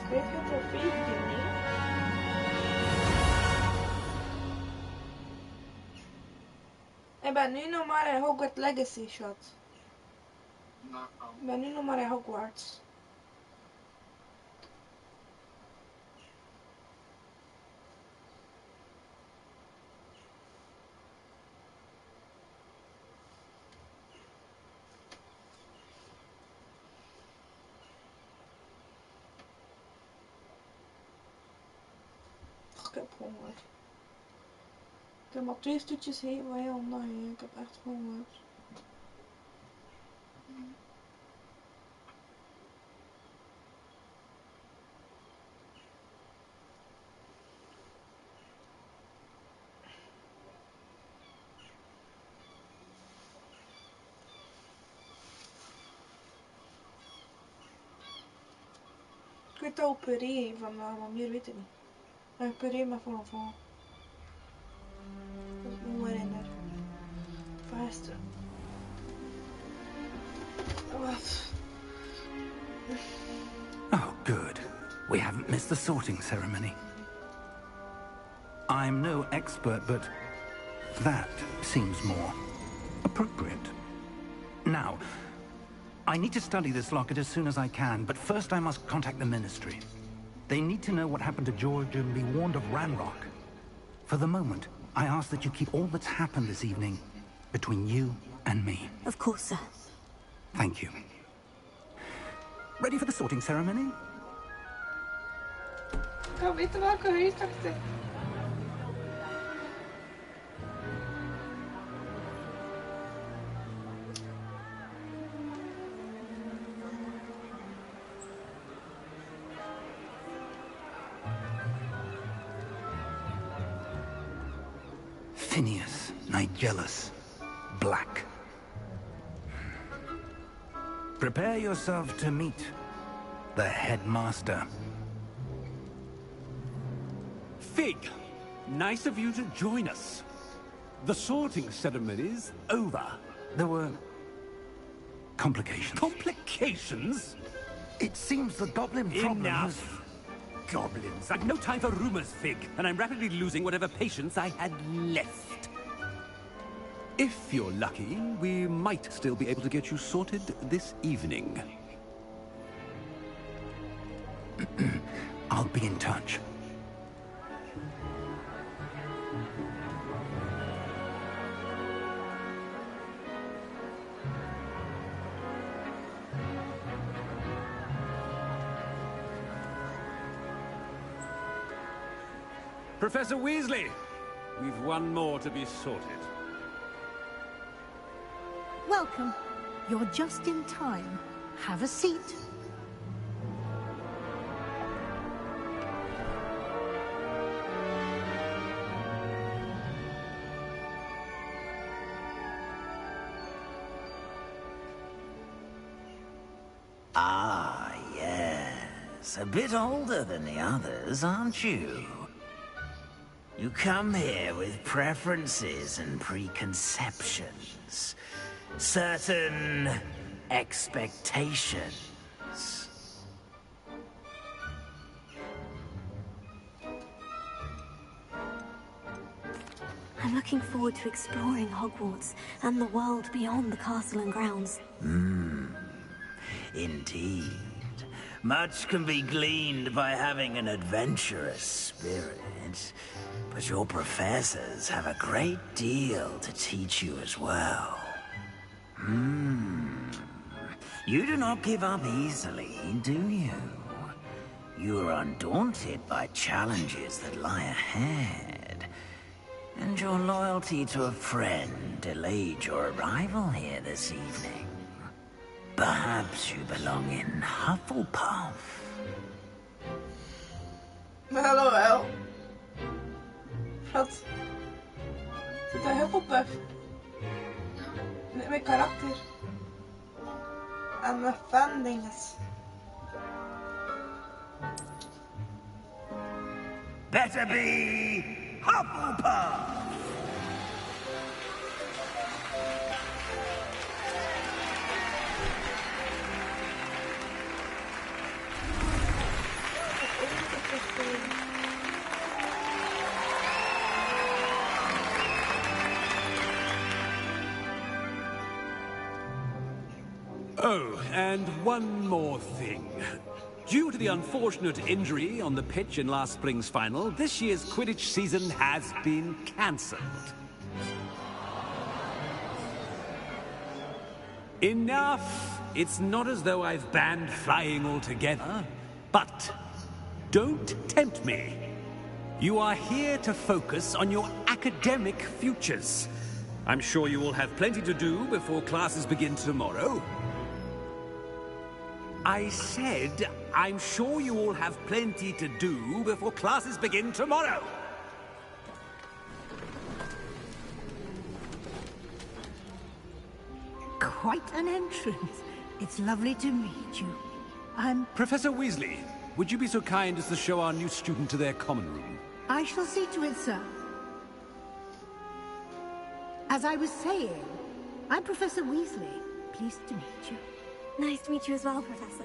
Krijg je een trofee, niet? Ik ben nu nog maar in Hogwarts Legacy, schat. Ik ben nu nog maar in Hogwarts. Ik heb honger. Ik heb maar 2 stukjes eten van heel dag. Ik heb echt honger. Ik weet al puree vandaag, maar meer weet ik niet. En puree met van. Dat is me herinner. Vast. Wat? Oh, good. We haven't missed the sorting ceremony. I'm no expert, but that seems more appropriate. Now, I need to study this locket as soon as I can, but first I must contact the Ministry. They need to know what happened to George and be warned of Ranrock. For the moment, I ask that you keep all that's happened this evening between you and me. Of course, sir. Thank you. Ready for the sorting ceremony? Ik kan weten welke huis dat is. Phineas, Nigellus, Black. Prepare yourself to meet the headmaster. Fig, nice of you to join us. The sorting ceremony's over. There were complications. Complications? It seems the goblin problem Enough. Goblins. I've no time for rumors, Fig, and I'm rapidly losing whatever patience I had left. If you're lucky, we might still be able to get you sorted this evening. I'll be in touch. Professor Weasley, we've one more to be sorted. Welcome. You're just in time. Have a seat. Ah, yes. A bit older than the others, aren't you? You come here with preferences and preconceptions. Certain expectations. I'm looking forward to exploring Hogwarts and the world beyond the castle and grounds. Indeed. Much can be gleaned by having an adventurous spirit. But your professors have a great deal to teach you as well. You do not give up easily, do you? You are undaunted by challenges that lie ahead. And your loyalty to a friend delayed your arrival here this evening. Perhaps you belong in Hufflepuff. Hallo wel. Wat? Zit een Hufflepuff? Met mijn karakter. En mijn fan dinges. Better be Hufflepuff! Oh, and one more thing. Due to the unfortunate injury on the pitch in last spring's final, this year's Quidditch season has been cancelled. Enough! It's not as though I've banned flying altogether, but don't tempt me. You are here to focus on your academic futures. I'm sure you will have plenty to do before classes begin tomorrow. I said, I'm sure you all have plenty to do before classes begin tomorrow. Quite an entrance. It's lovely to meet you. Professor Weasley, would you be so kind as to show our new student to their common room? I shall see to it, sir. As I was saying, I'm Professor Weasley. Pleased to meet you. Nice to meet you as well, Professor.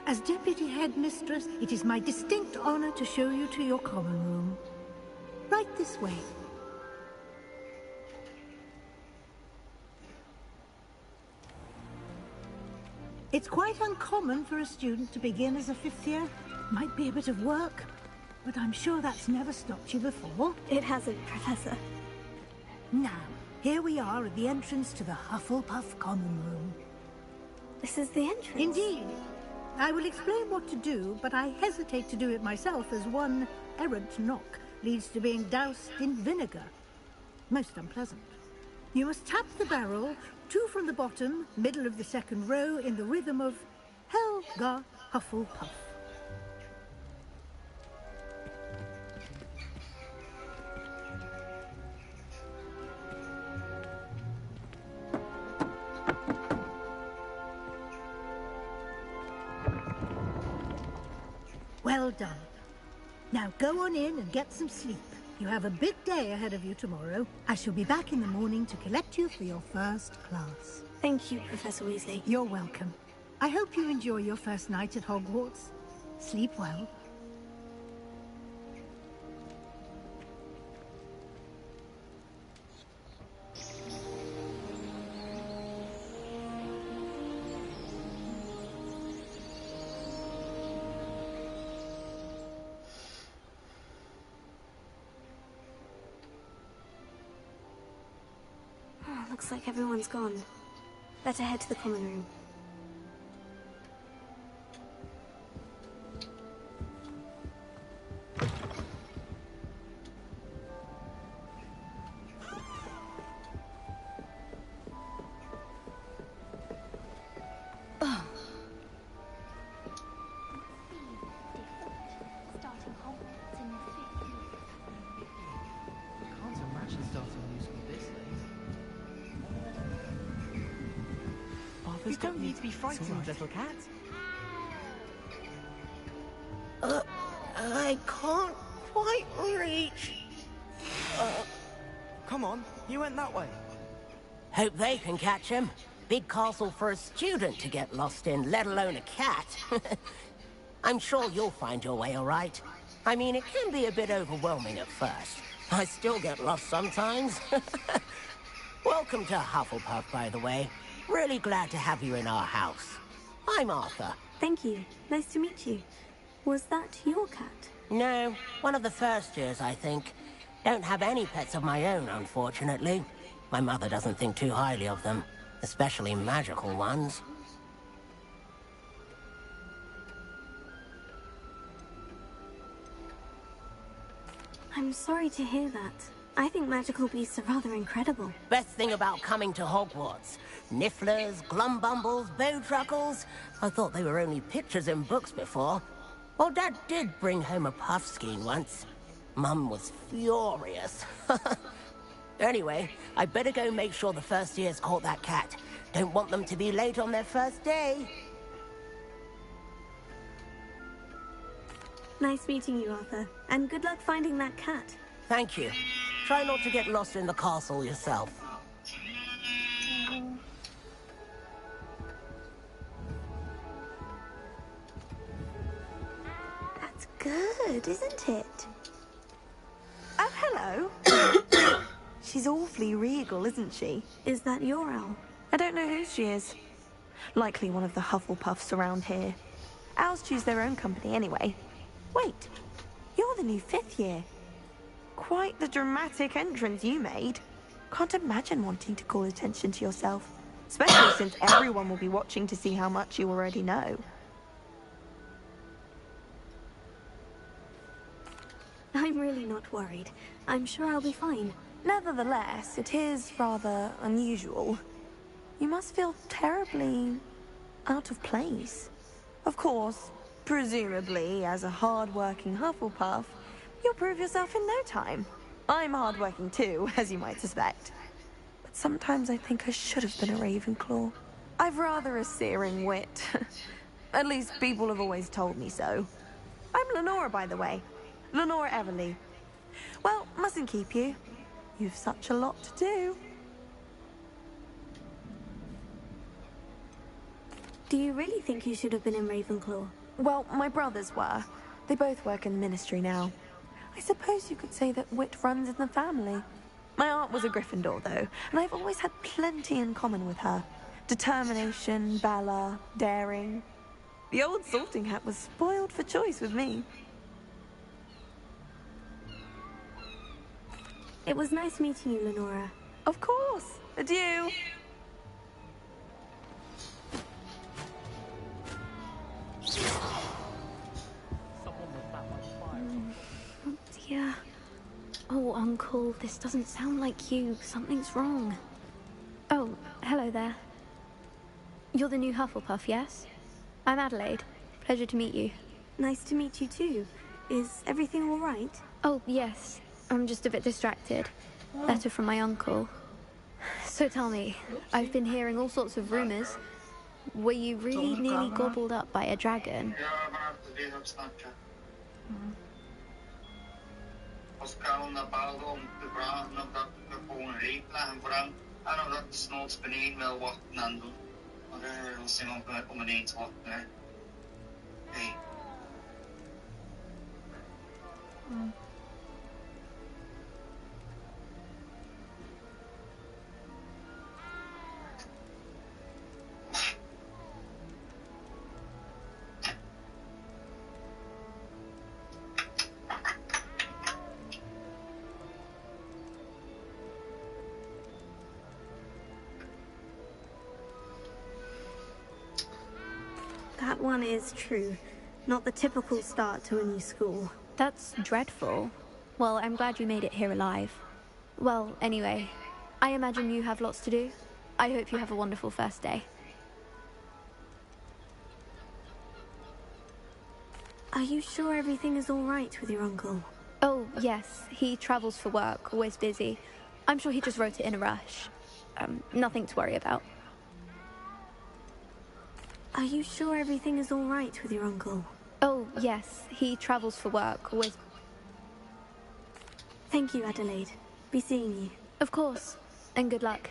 As Deputy Headmistress, it is my distinct honor to show you to your common room. Right this way. It's quite uncommon for a student to begin as a fifth year. Might be a bit of work, but I'm sure that's never stopped you before. It hasn't, Professor. Now, here we are at the entrance to the Hufflepuff common room. This is the entrance? Indeed. I will explain what to do, but I hesitate to do it myself as one errant knock leads to being doused in vinegar. Most unpleasant. You must tap the barrel, 2 from the bottom, middle of the second row, in the rhythm of Helga Hufflepuff. Well done. Now go on in and get some sleep. You have a big day ahead of you tomorrow. I shall be back in the morning to collect you for your first class. Thank you, Professor Weasley. You're welcome. I hope you enjoy your first night at Hogwarts. Sleep well. Looks like everyone's gone. Better head to the common room. You don't need to be frightened, little cat. I can't quite reach. Come on, you went that way. Hope they can catch him. Big castle for a student to get lost in, let alone a cat. I'm sure you'll find your way all right. I mean, it can be a bit overwhelming at first. I still get lost sometimes. Welcome to Hufflepuff, by the way. Really glad to have you in our house. I'm Arthur. Thank you. Nice to meet you. Was that your cat? No, one of the first years, I think. Don't have any pets of my own, unfortunately. My mother doesn't think too highly of them, especially magical ones. I'm sorry to hear that. I think magical beasts are rather incredible. Best thing about coming to Hogwarts. Nifflers, glumbumbles, bowtruckles. I thought they were only pictures in books before. Well, Dad did bring home a puffskein once. Mum was furious. Anyway, I better go make sure the first years caught that cat. Don't want them to be late on their first day. Nice meeting you, Arthur. And good luck finding that cat. Thank you. Try not to get lost in the castle yourself. That's good, isn't it? Oh, hello. She's awfully regal, isn't she? Is that your owl? I don't know who she is. Likely one of the Hufflepuffs around here. Owls choose their own company anyway. Wait, you're the new 5th year. Quite the dramatic entrance you made. Can't imagine wanting to call attention to yourself, especially since everyone will be watching to see how much you already know. I'm really not worried. I'm sure I'll be fine. Nevertheless, it is rather unusual. You must feel terribly out of place. Of course, presumably, as a hard-working Hufflepuff, you'll prove yourself in no time. I'm hard-working too, as you might suspect. But sometimes I think I should have been a Ravenclaw. I've rather a searing wit. At least people have always told me so. I'm Lenora, by the way. Lenora Everly. Well, mustn't keep you. You've such a lot to do. Do you really think you should have been in Ravenclaw? Well, my brothers were. They both work in the ministry now. I suppose you could say that wit runs in the family. My aunt was a Gryffindor, though, and I've always had plenty in common with her. Determination, valor, daring. The old sorting hat was spoiled for choice with me. It was nice meeting you, Lenora. Of course. Adieu. Oh dear. Oh, Uncle, this doesn't sound like you. Something's wrong. Oh, hello there. You're the new Hufflepuff, yes? I'm Adelaide. Pleasure to meet you. Nice to meet you too. Is everything all right? Oh, yes. I'm just a bit distracted. Letter from my uncle. So tell me, I've been hearing all sorts of rumors. Were you really nearly gobbled up by a dragon? That one is true. Not the typical start to a new school. That's dreadful. Well, I'm glad you made it here alive. Well, anyway, I imagine you have lots to do. I hope you have a wonderful first day. Are you sure everything is all right with your uncle? Oh, yes. He travels for work, always busy. I'm sure he just wrote it in a rush. Nothing to worry about. Are you sure everything is all right with your uncle? Oh, yes. He travels for work, always... Thank you, Adelaide. Be seeing you. Of course. And good luck.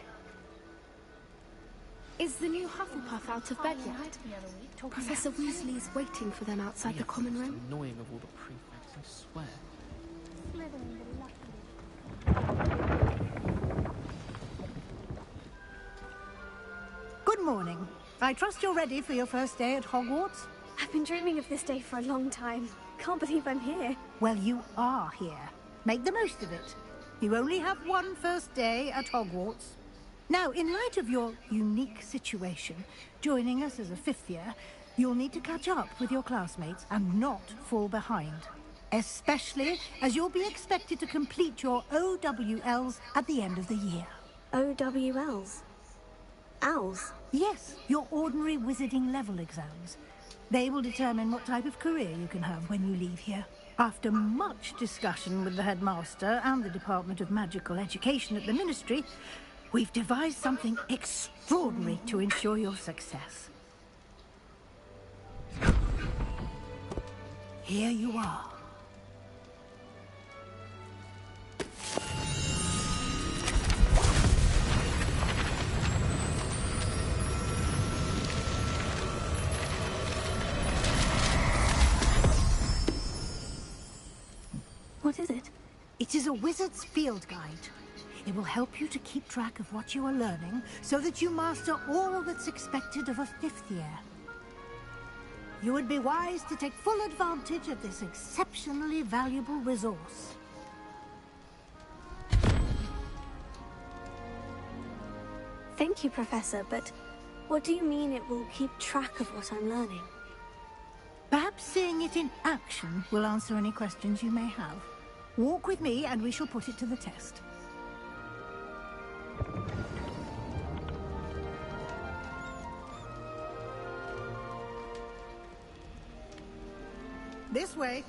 Is the new Hufflepuff out of bed yet? Professor Weasley is waiting for them outside the common room. Annoying of all the prefects, I swear. Good morning. I trust you're ready for your first day at Hogwarts? I've been dreaming of this day for a long time. Can't believe I'm here. Well, you are here. Make the most of it. You only have one first day at Hogwarts. Now, in light of your unique situation, joining us as a 5th year, you'll need to catch up with your classmates and not fall behind. Especially as you'll be expected to complete your OWLs at the end of the year. OWLs? Owls? Yes, your ordinary wizarding level exams. They will determine what type of career you can have when you leave here. After much discussion with the headmaster and the Department of Magical Education at the Ministry, we've devised something extraordinary to ensure your success. Here you are. What is it? It is a wizard's field guide. It will help you to keep track of what you are learning so that you master all that's expected of a 5th year. You would be wise to take full advantage of this exceptionally valuable resource. Thank you, Professor, but what do you mean it will keep track of what I'm learning? Perhaps seeing it in action will answer any questions you may have. Walk with me and we shall put it to the test. This way.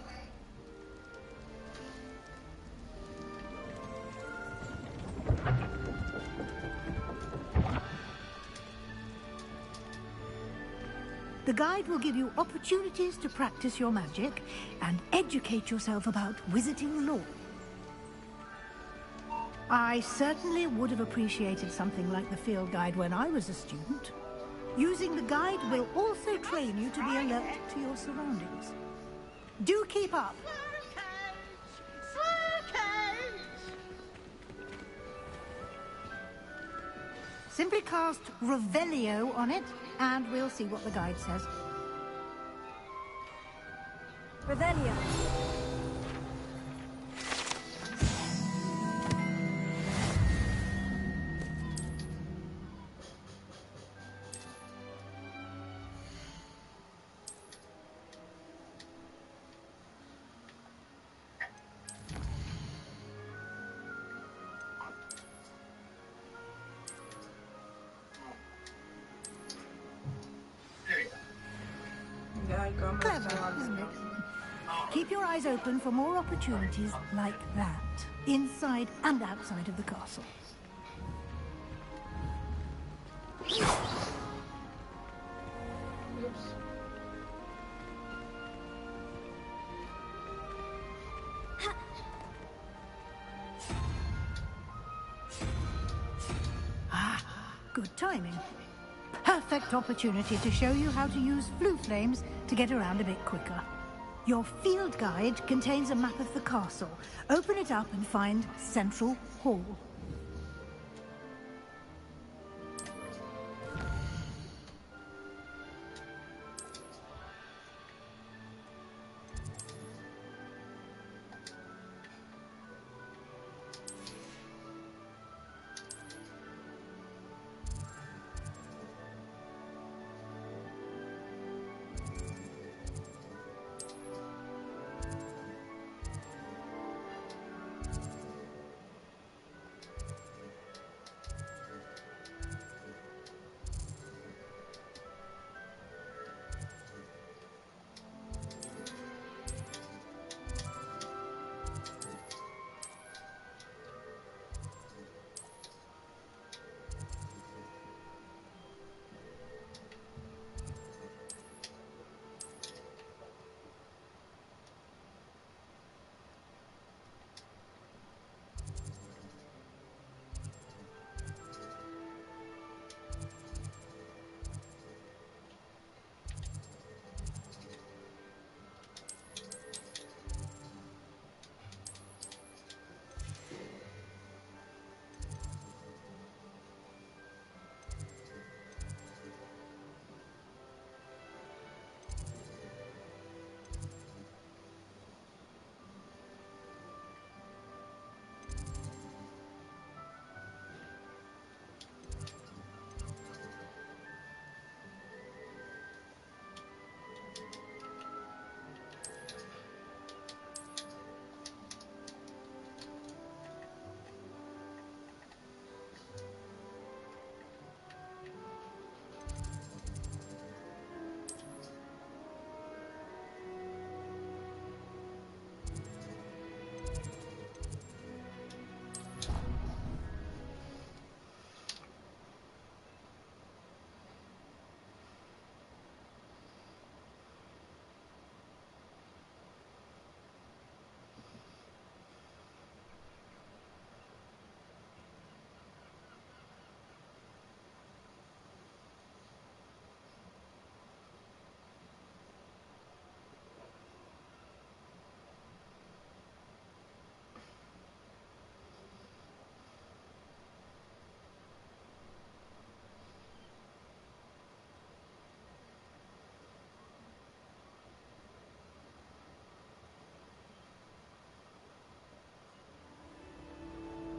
The guide will give you opportunities to practice your magic and educate yourself about wizarding lore. I certainly would have appreciated something like the field guide when I was a student. Using the guide will also train you to be alert to your surroundings. Do keep up! Simply cast Revelio on it, and we'll see what the guide says. Revelio. Clever, isn't it? Keep your eyes open for more opportunities like that, inside and outside of the castle. Good timing. Perfect opportunity to show you how to use flue flames to get around a bit quicker. Your field guide contains a map of the castle. Open it up and find Central Hall.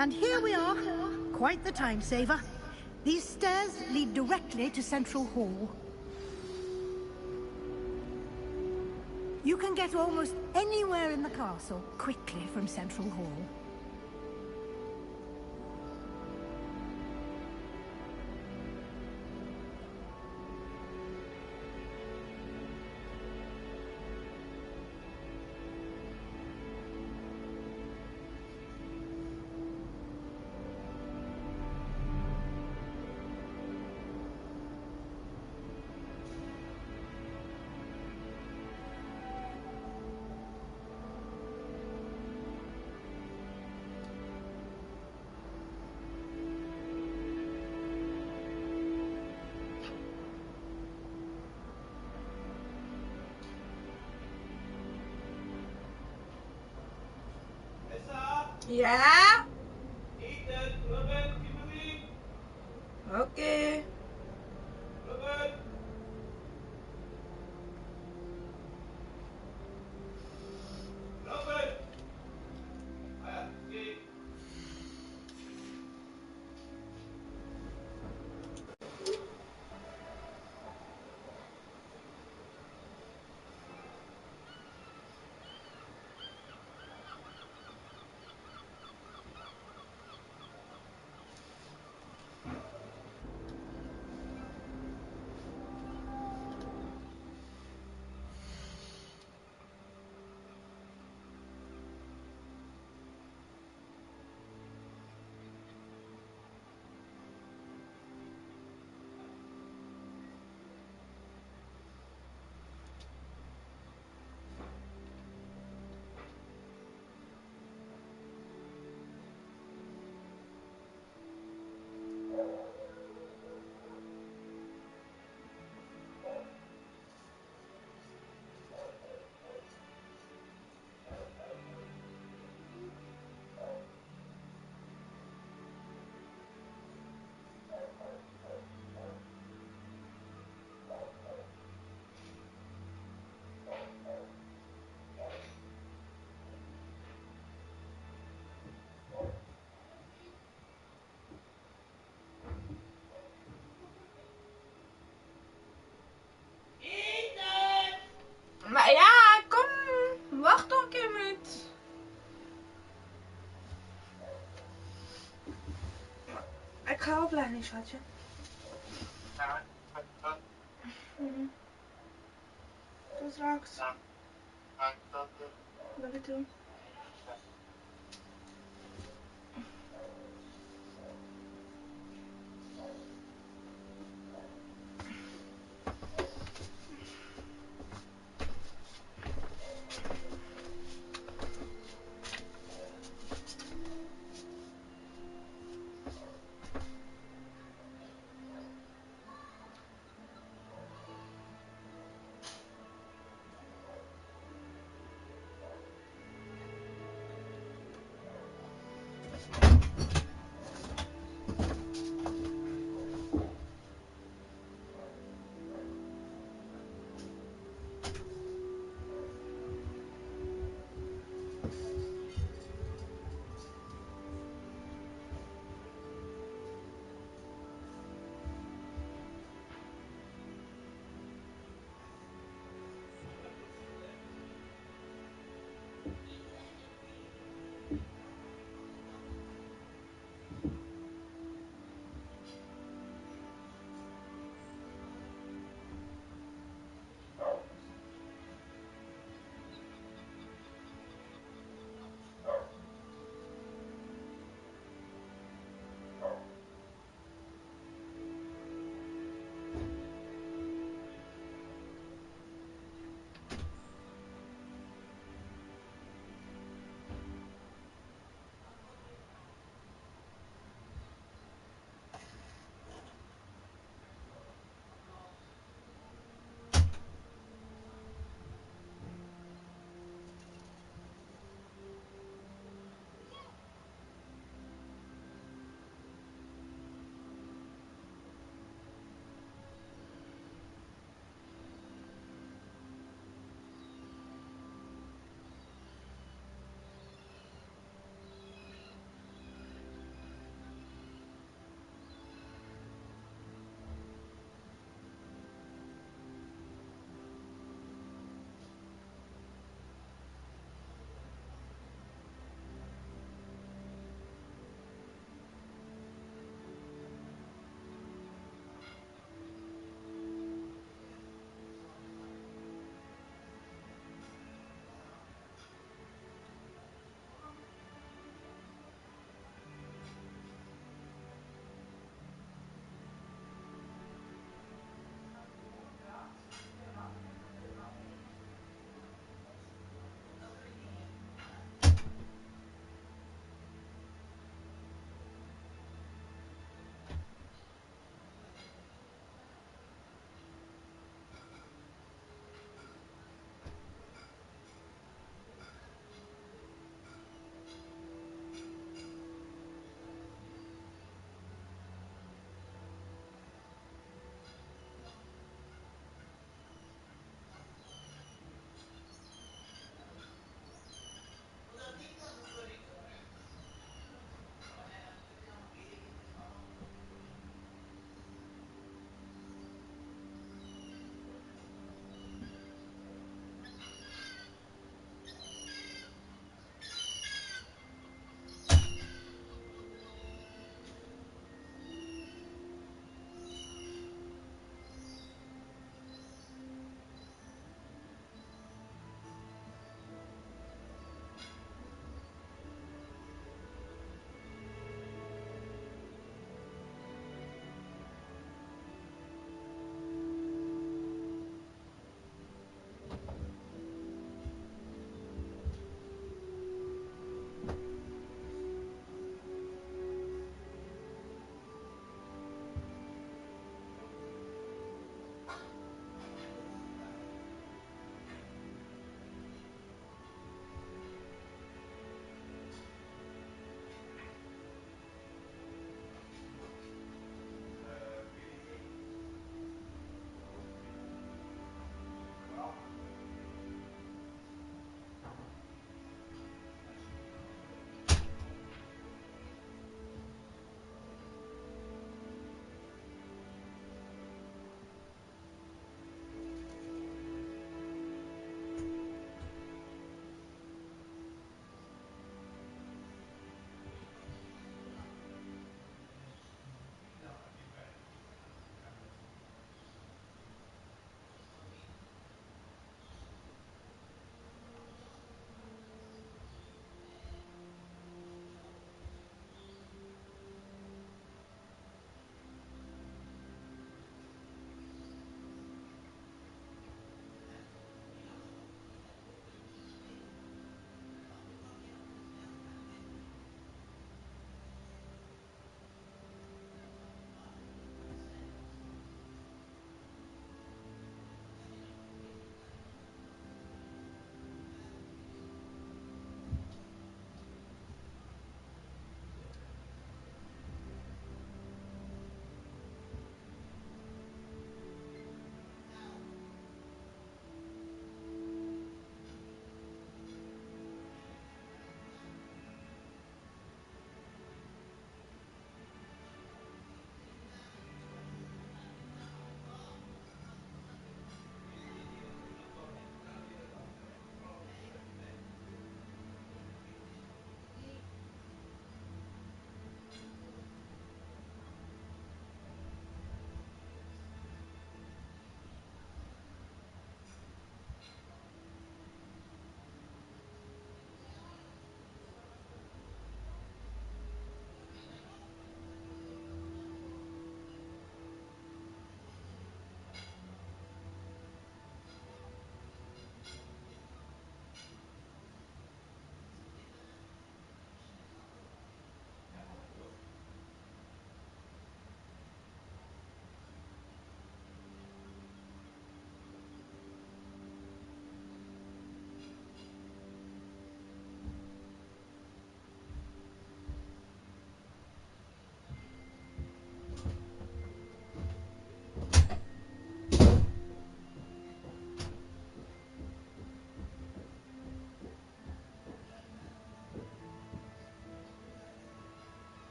And here we are. Quite the time saver. These stairs lead directly to Central Hall. You can get almost anywhere in the castle quickly from Central Hall. Ja? Oké. Maar ja, kom. Wacht nog een minuut. Ik ga opleiding, schatje. Tot straks. Love you too.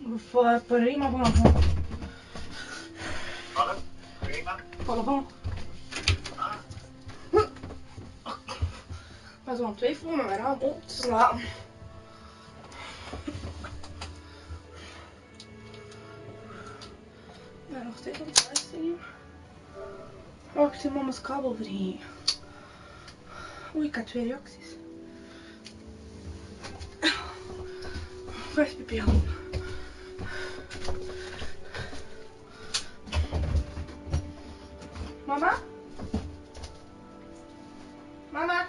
Prima, bon. Hallo? Prima? Hallo, bon. Ik was aan het twijfelen om mijn raam open te slaan. Ik ben nog steeds aan het luisteren. Oh, ik heb mama's kabel vergeten. Oei, ik had 2 reacties. Waar is Pipi aan? Mama? Mama?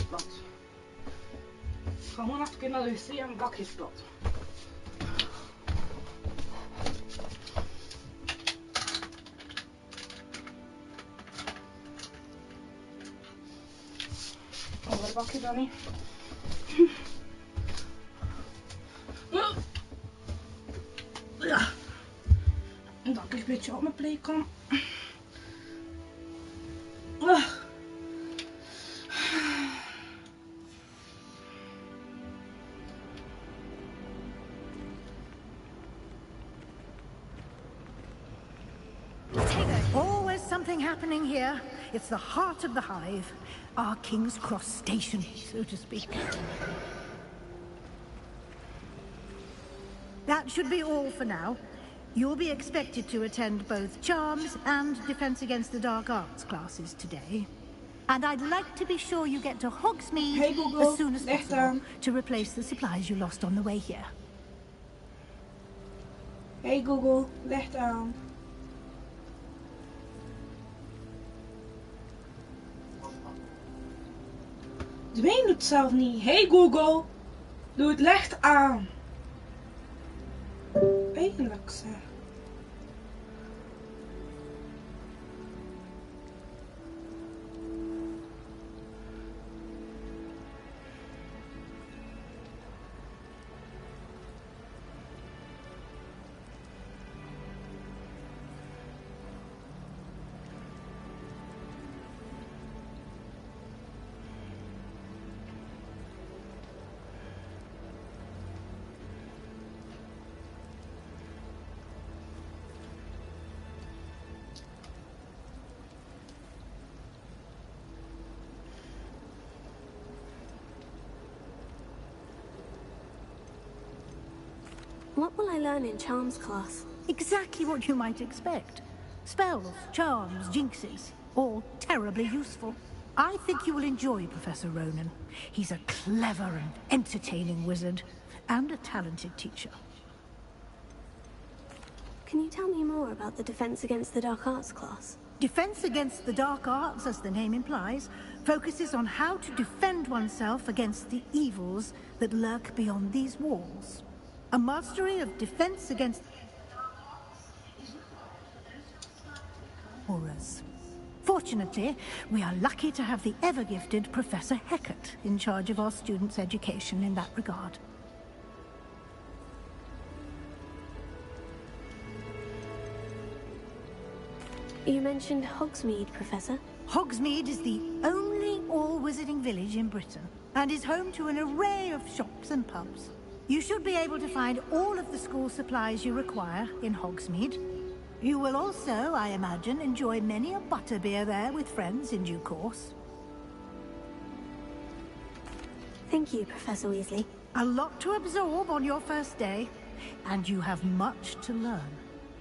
bakjesblad. Gewoon even kunnen naar de wc en een bakjesblad. Oh, wat bak je dan niet? Ja. En dan een beetje op mijn plek kan. Always something happening here. It's the heart of the hive. Our King's Cross station, so to speak. That should be all for now. You'll be expected to attend both Charms and Defense Against the Dark Arts classes today. And I'd like to be sure you get to Hogsmeade as soon as possible to replace the supplies you lost on the way here. Hey Google, licht aan. Dwayne doet het zelf niet. Hey Google, doe het licht aan. Eigenlijk zeg. What will I learn in Charms class? Exactly what you might expect. Spells, charms, jinxes, all terribly useful. I think you will enjoy Professor Ronan. He's a clever and entertaining wizard, and a talented teacher. Can you tell me more about the Defense Against the Dark Arts class? Defense Against the Dark Arts, as the name implies, focuses on how to defend oneself against the evils that lurk beyond these walls. A mastery of defense against horrors. Fortunately, we are lucky to have the ever-gifted Professor Hecat in charge of our students' education in that regard. You mentioned Hogsmeade, Professor. Hogsmeade is the only all-wizarding village in Britain, and is home to an array of shops and pubs. You should be able to find all of the school supplies you require in Hogsmeade. You will also, I imagine, enjoy many a butterbeer there with friends in due course. Thank you, Professor Weasley. A lot to absorb on your first day, and you have much to learn.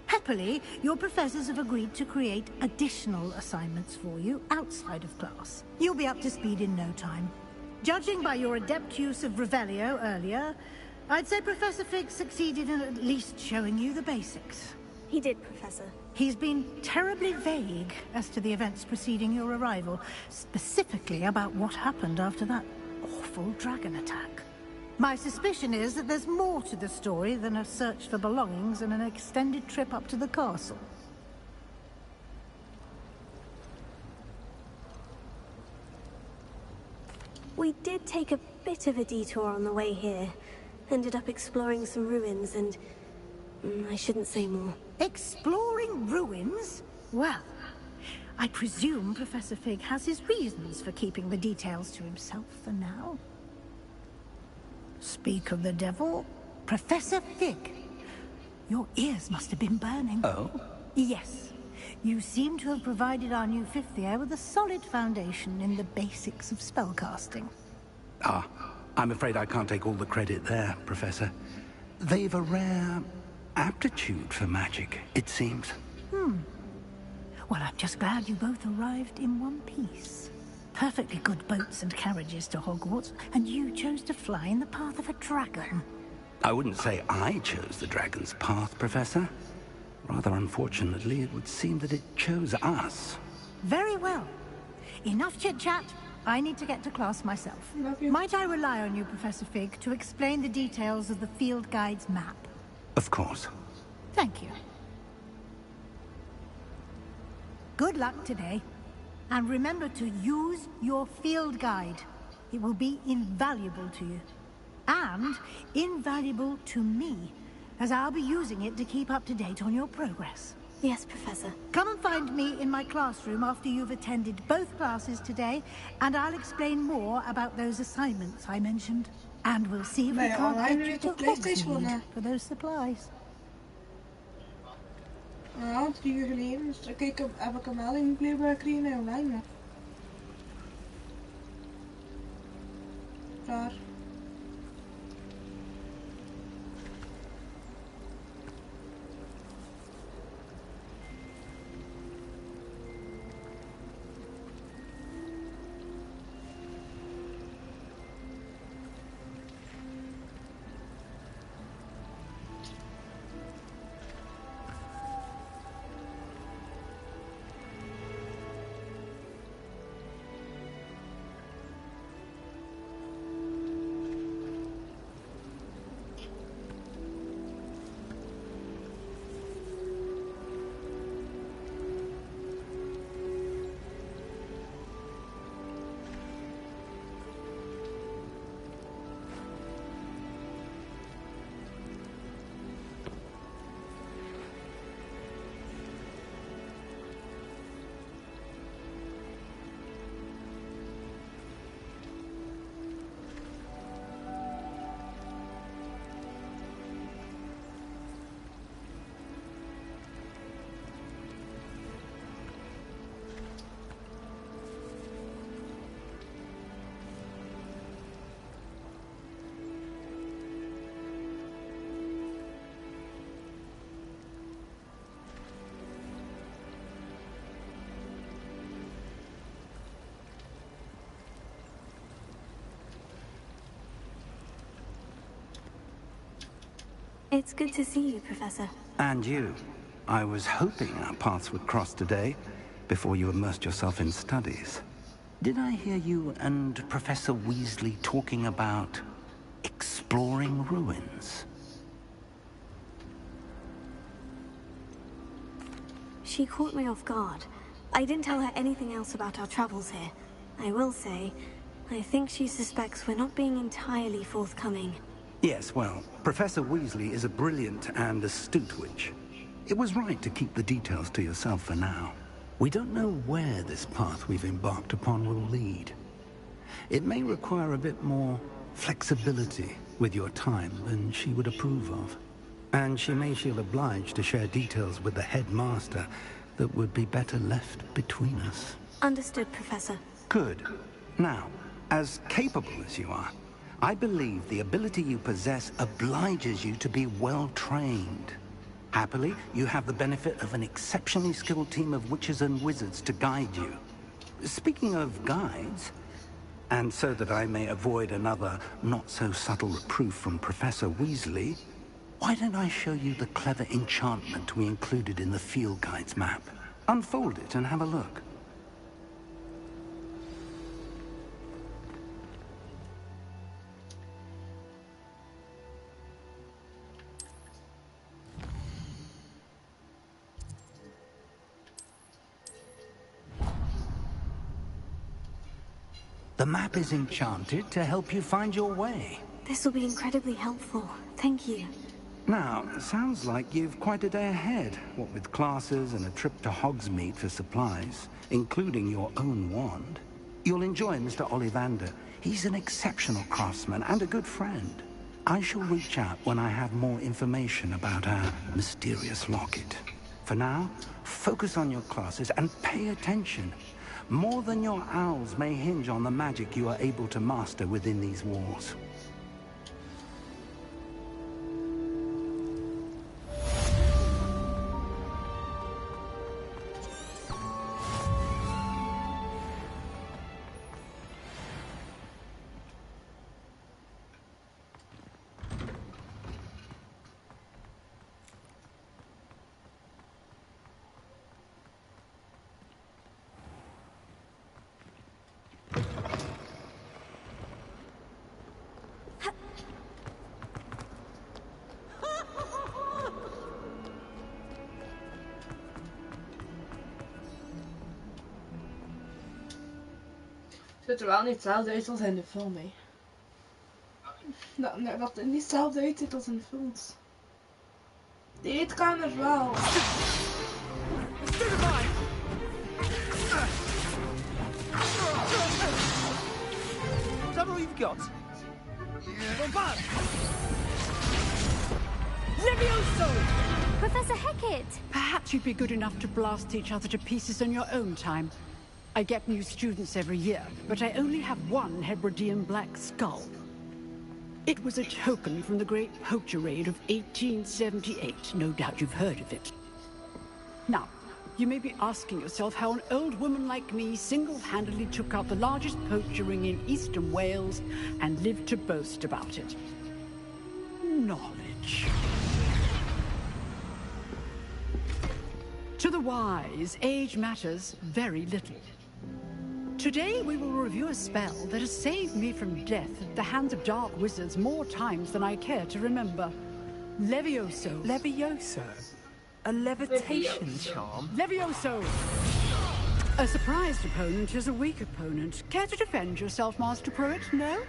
Happily, your professors have agreed to create additional assignments for you outside of class. You'll be up to speed in no time. Judging by your adept use of Revelio earlier, I'd say Professor Fig succeeded in at least showing you the basics. He did, Professor. He's been terribly vague as to the events preceding your arrival, specifically about what happened after that awful dragon attack. My suspicion is that there's more to the story than a search for belongings and an extended trip up to the castle. We did take a bit of a detour on the way here. Ended up exploring some ruins and... I shouldn't say more. Exploring ruins? Well, I presume Professor Fig has his reasons for keeping the details to himself for now. Speak of the devil, Professor Fig. Your ears must have been burning. Oh? Yes. You seem to have provided our new fifth year with a solid foundation in the basics of spellcasting. Ah, I'm afraid I can't take all the credit there, Professor. They've a rare aptitude for magic, it seems. Well, I'm just glad you both arrived in one piece. Perfectly good boats and carriages to Hogwarts, and you chose to fly in the path of a dragon. I wouldn't say I chose the dragon's path, Professor. Rather unfortunately, it would seem that it chose us. Very well. Enough chit-chat. I need to get to class myself. Love you. Might I rely on you, Professor Fig, to explain the details of the field guide's map? Of course. Thank you. Good luck today. And remember to use your field guide. It will be invaluable to you. And invaluable to me, as I'll be using it to keep up to date on your progress. Yes, Professor. Come and find me in my classroom after you've attended both classes today, and I'll explain more about those assignments I mentioned. And we'll see if we can't get you to Hogsmeade for those supplies. Ja, 3 uur geleden. Dus kijk, heb ik een melding blijkbaar gekregen en online. Raar. It's good to see you, Professor. And you. I was hoping our paths would cross today, before you immersed yourself in studies. Did I hear you and Professor Weasley talking about exploring ruins? She caught me off guard. I didn't tell her anything else about our travels here. I will say, I think she suspects we're not being entirely forthcoming. Yes, well, Professor Weasley is a brilliant and astute witch. It was right to keep the details to yourself for now. We don't know where this path we've embarked upon will lead. It may require a bit more flexibility with your time than she would approve of. And she may feel obliged to share details with the headmaster that would be better left between us. Understood, Professor. Good. Now, as capable as you are, I believe the ability you possess obliges you to be well trained. Happily, you have the benefit of an exceptionally skilled team of witches and wizards to guide you. Speaking of guides, and so that I may avoid another not-so-subtle reproof from Professor Weasley, why don't I show you the clever enchantment we included in the field guide's map? Unfold it and have a look. The map is enchanted to help you find your way. This will be incredibly helpful. Thank you. Now, sounds like you've quite a day ahead, what with classes and a trip to Hogsmeade for supplies, including your own wand. You'll enjoy Mr. Ollivander. He's an exceptional craftsman and a good friend. I shall reach out when I have more information about our mysterious locket. For now, focus on your classes and pay attention. More than your owls may hinge on the magic you are able to master within these walls. ziet er wel niet hetzelfde uit als in de film, hè. Dat het niet hetzelfde uitziet als in de films. De eetkamer wel. Is that all you've got? Levioso! Professor Hecat! Perhaps you'd be good enough to blast each other to pieces on your own time. I get new students every year, but I only have one Hebridean black skull. It was a token from the Great Poacher Raid of 1878. No doubt you've heard of it. Now, you may be asking yourself how an old woman like me single-handedly took out the largest poacher ring in eastern Wales and lived to boast about it. Knowledge. To the wise, age matters very little. Today we will review a spell that has saved me from death at the hands of dark wizards more times than I care to remember. Levioso. Levioso? A levitation charm? Levioso! A surprised opponent is a weak opponent. Care to defend yourself, Master Pruitt? No?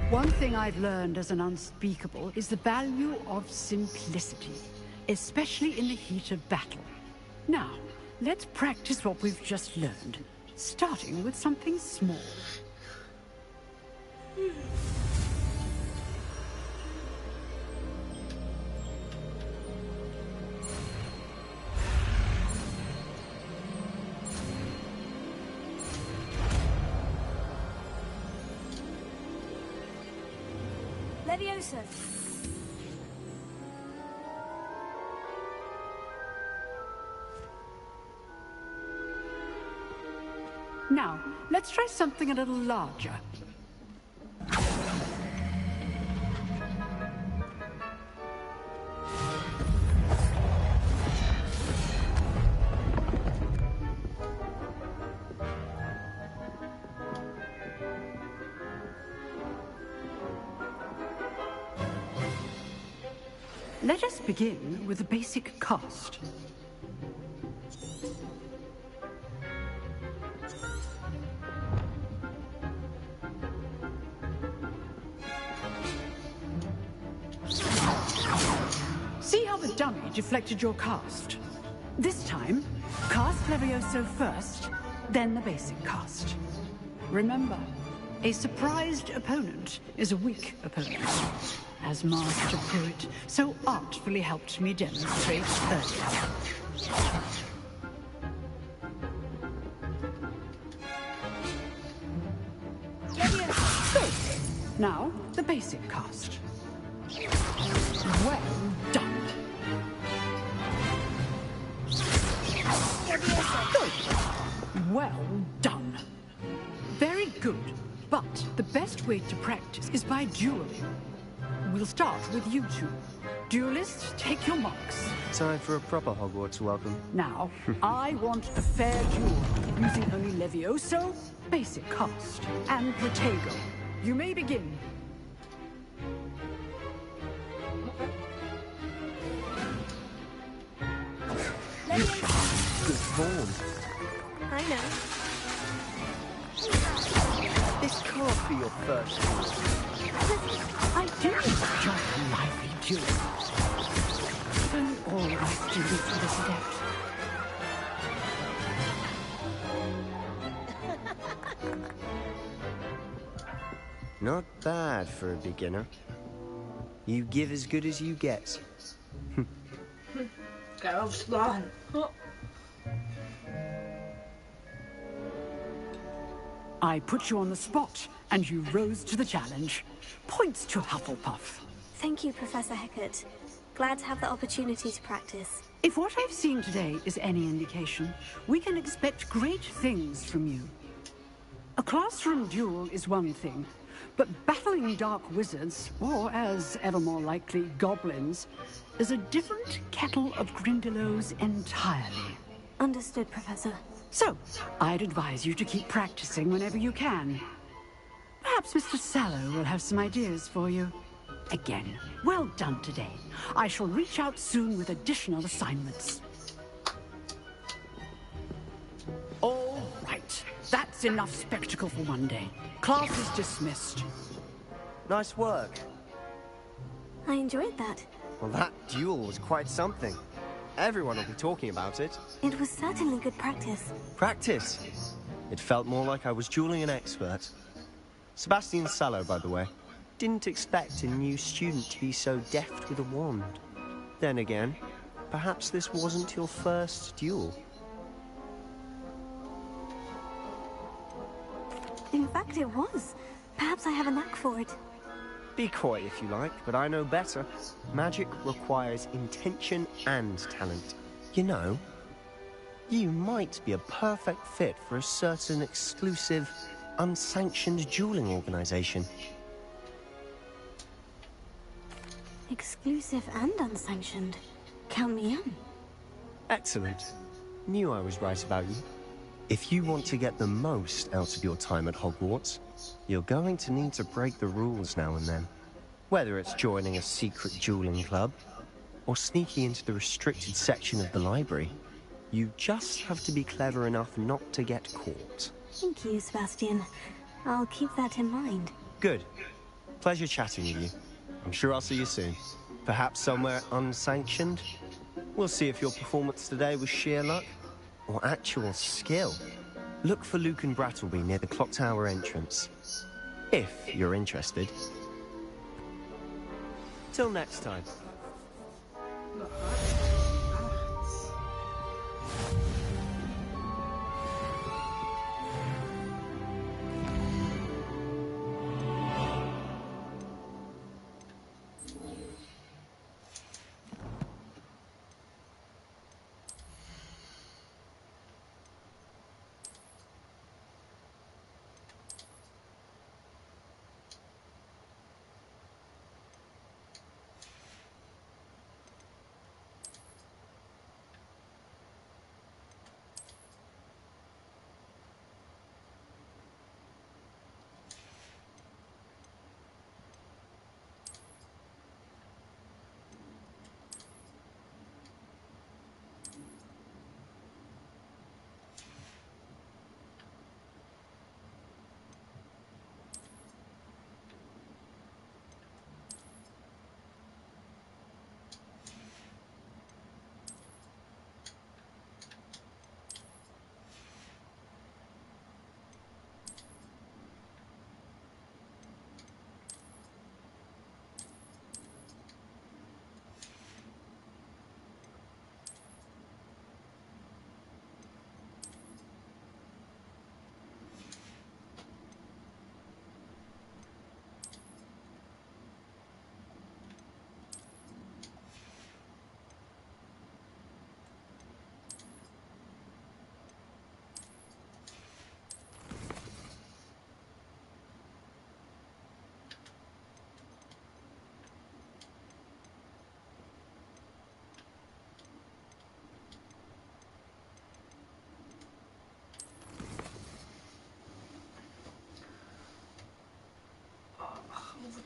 One thing I've learned as an unspeakable is the value of simplicity, especially in the heat of battle. Now, let's practice what we've just learned, starting with something small. Levioso. Now, let's try something a little larger. Let us begin with the basic cast. See how the dummy deflected your cast? This time, cast Levioso first, then the basic cast. Remember, a surprised opponent is a weak opponent, as Master Pruitt so artfully helped me demonstrate earlier. Good. Now, the basic cast. Well done. Good. Well done. Very good. But the best way to practice is by dueling. We'll start with you two. Duelists, take your marks. Time for a proper Hogwarts welcome. Now, I want a fair duel, using only Levioso, basic cast, and Protego. You may begin. Good form. I know. This can't be your first duel. I do enjoy a lively duel. Don't all right to look for this adept. Not bad for a beginner. You give as good as you get. Go slaan. I put you on the spot, and you rose to the challenge. Points to Hufflepuff. Thank you, Professor Hecat. Glad to have the opportunity to practice. If what I've seen today is any indication, we can expect great things from you. A classroom duel is one thing, but battling dark wizards, or as ever more likely, goblins, is a different kettle of Grindylows entirely. Understood, Professor. So, I'd advise you to keep practicing whenever you can. Perhaps Mr. Sallow will have some ideas for you. Again, well done today. I shall reach out soon with additional assignments. All right. enough spectacle for one day. Class is dismissed. Nice work. I enjoyed that. Well, that duel was quite something. Everyone will be talking about it. It was certainly good practice. Practice? It felt more like I was dueling an expert. Sebastian Sallow, by the way. Didn't expect a new student to be so deft with a wand. Then again, perhaps this wasn't your first duel. In fact, it was. Perhaps I have a knack for it. Be coy if you like, but I know better. Magic requires intention and talent. You know, you might be a perfect fit for a certain exclusive, unsanctioned dueling organization. Exclusive and unsanctioned. Count me in. Excellent. Knew I was right about you. If you want to get the most out of your time at Hogwarts, you're going to need to break the rules now and then. Whether it's joining a secret dueling club, or sneaking into the restricted section of the library, you just have to be clever enough not to get caught. Thank you, Sebastian. I'll keep that in mind. Good. Pleasure chatting with you. I'm sure I'll see you soon. Perhaps somewhere unsanctioned? We'll see if your performance today was sheer luck or actual skill. Look for Luke and Brattleby near the clock tower entrance. If you're interested. Till next time.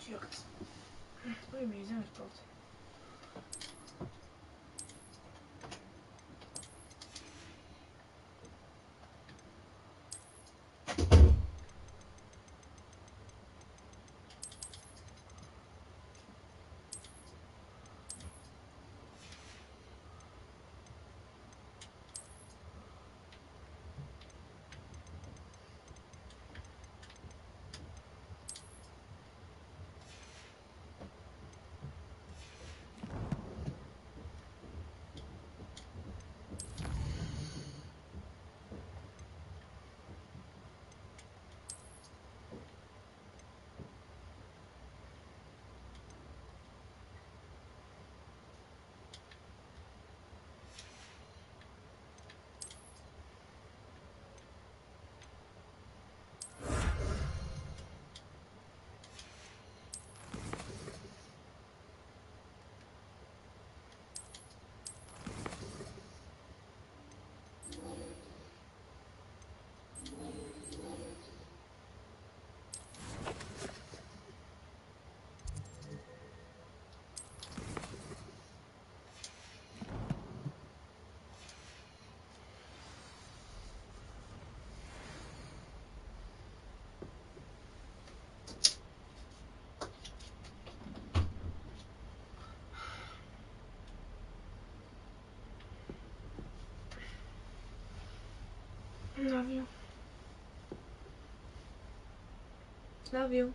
Jucht. Oei, mijn zin is kapot. Love you. Love you.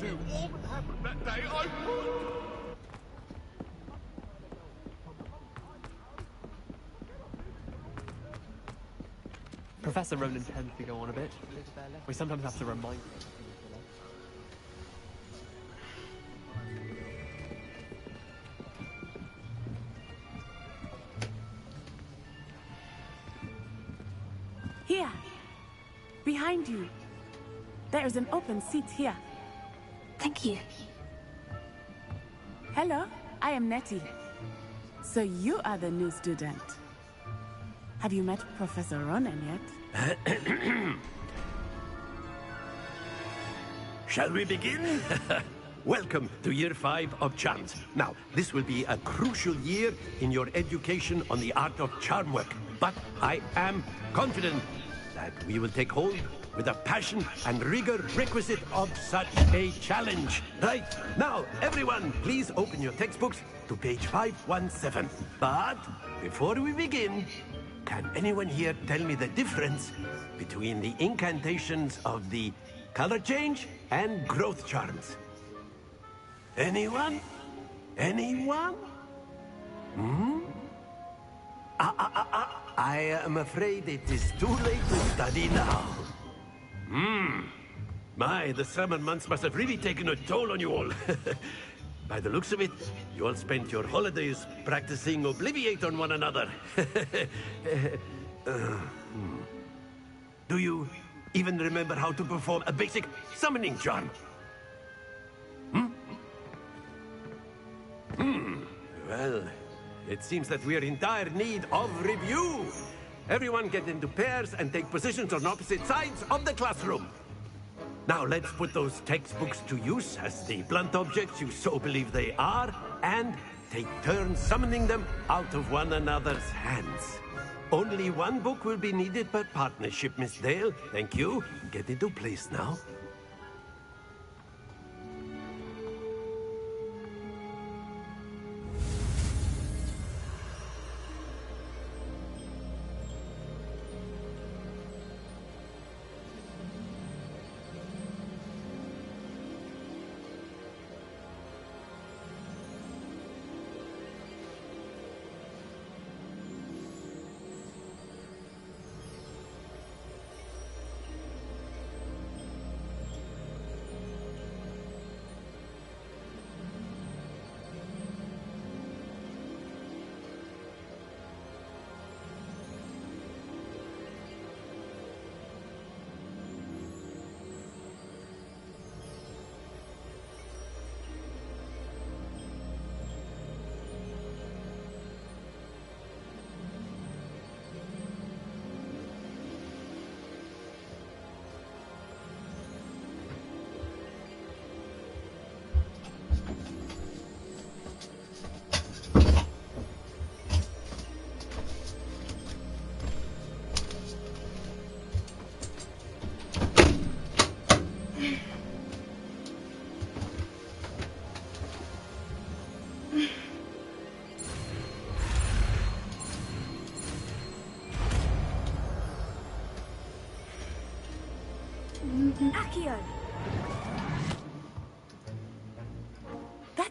Do all that happened that day, I would! Professor Ronan tends to go on a bit. We sometimes have to remind him. Here! Behind you! There is an open seat here. Thank you. Hello, I am Nettie. So you are the new student. Have you met Professor Ronan yet? Shall we begin? Welcome to Year 5 of Charms. Now, this will be a crucial year in your education on the art of charm work. But I am confident that we will take hold with the passion and rigor requisite of such a challenge. Right, now, everyone, please open your textbooks to page 517. But before we begin, can anyone here tell me the difference between the incantations of the color change and growth charms? Anyone? Anyone? I am afraid it is too late to study now. My, the summer months must have really taken a toll on you all. By the looks of it, you all spent your holidays practicing Obliviate on one another. Do you even remember how to perform a basic summoning charm? Well, it seems that we are in dire need of review. Everyone get into pairs and take positions on opposite sides of the classroom. Now let's put those textbooks to use as the blunt objects you so believe they are, and take turns summoning them out of one another's hands. Only one book will be needed per partnership, Miss Dale. Thank you. Get into place now.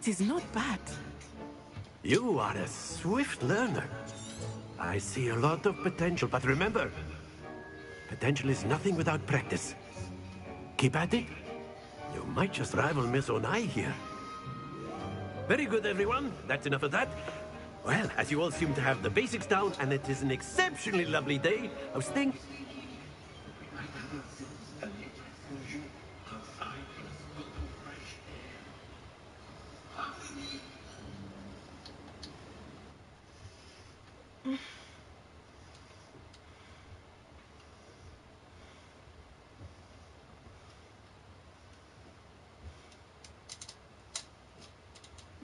That is not bad. You are a swift learner. I see a lot of potential, but remember, potential is nothing without practice. Keep at it. You might just rival Miss Onai here. Very good, everyone. That's enough of that. Well, as you all seem to have the basics down, and it is an exceptionally lovely day, I was thinking...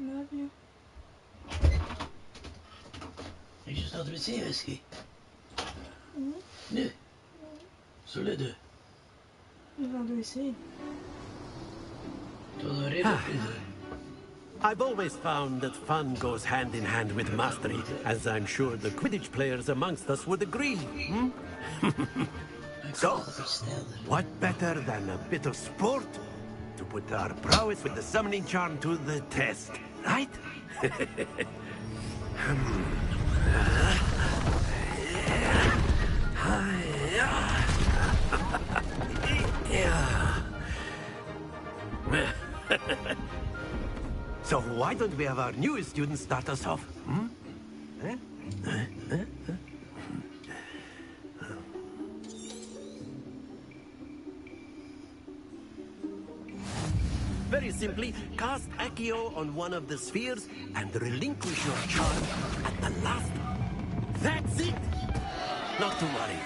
Love you. Heb je staat de wc whisky? Nee. Solide. Je naar de wc. Tot een reden. I've always found that fun goes hand in hand with mastery, as I'm sure the Quidditch players amongst us would agree. So, what better than a bit of sport to put our prowess with the summoning charm to the test, right? So why don't we have our newest student start us off? Very simply, cast Accio on one of the spheres and relinquish your charm at the last. That's it! Not to worry.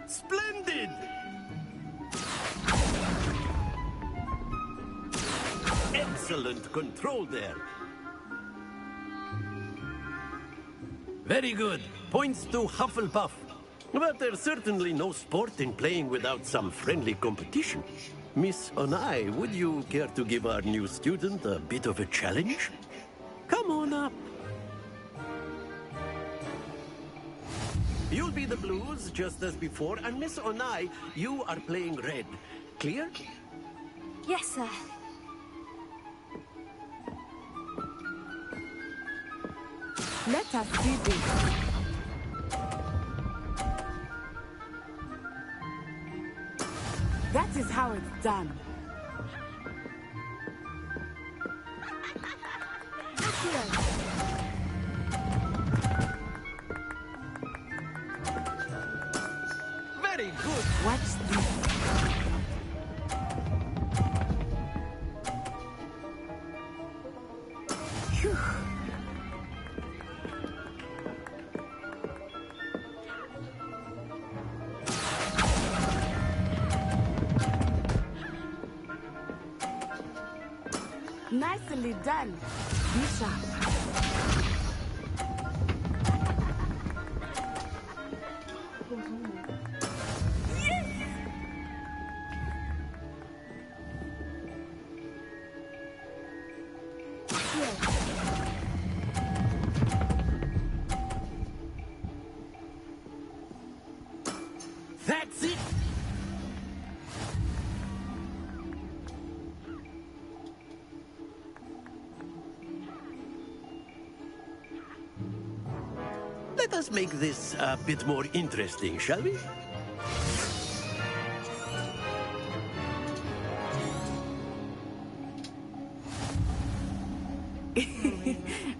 Splendid! Excellent control there. Very good. Points to Hufflepuff. But there's certainly no sport in playing without some friendly competition. Miss Onai, would you care to give our new student a bit of a challenge? Come on up. You'll be the blues, just as before, and Miss Onai, you are playing red. Clear? Yes, sir. Let us see this. That is how it's done. Very good. Watch this. Phew. Nicely done. Be sharp. That's it! Let us make this a bit more interesting, shall we?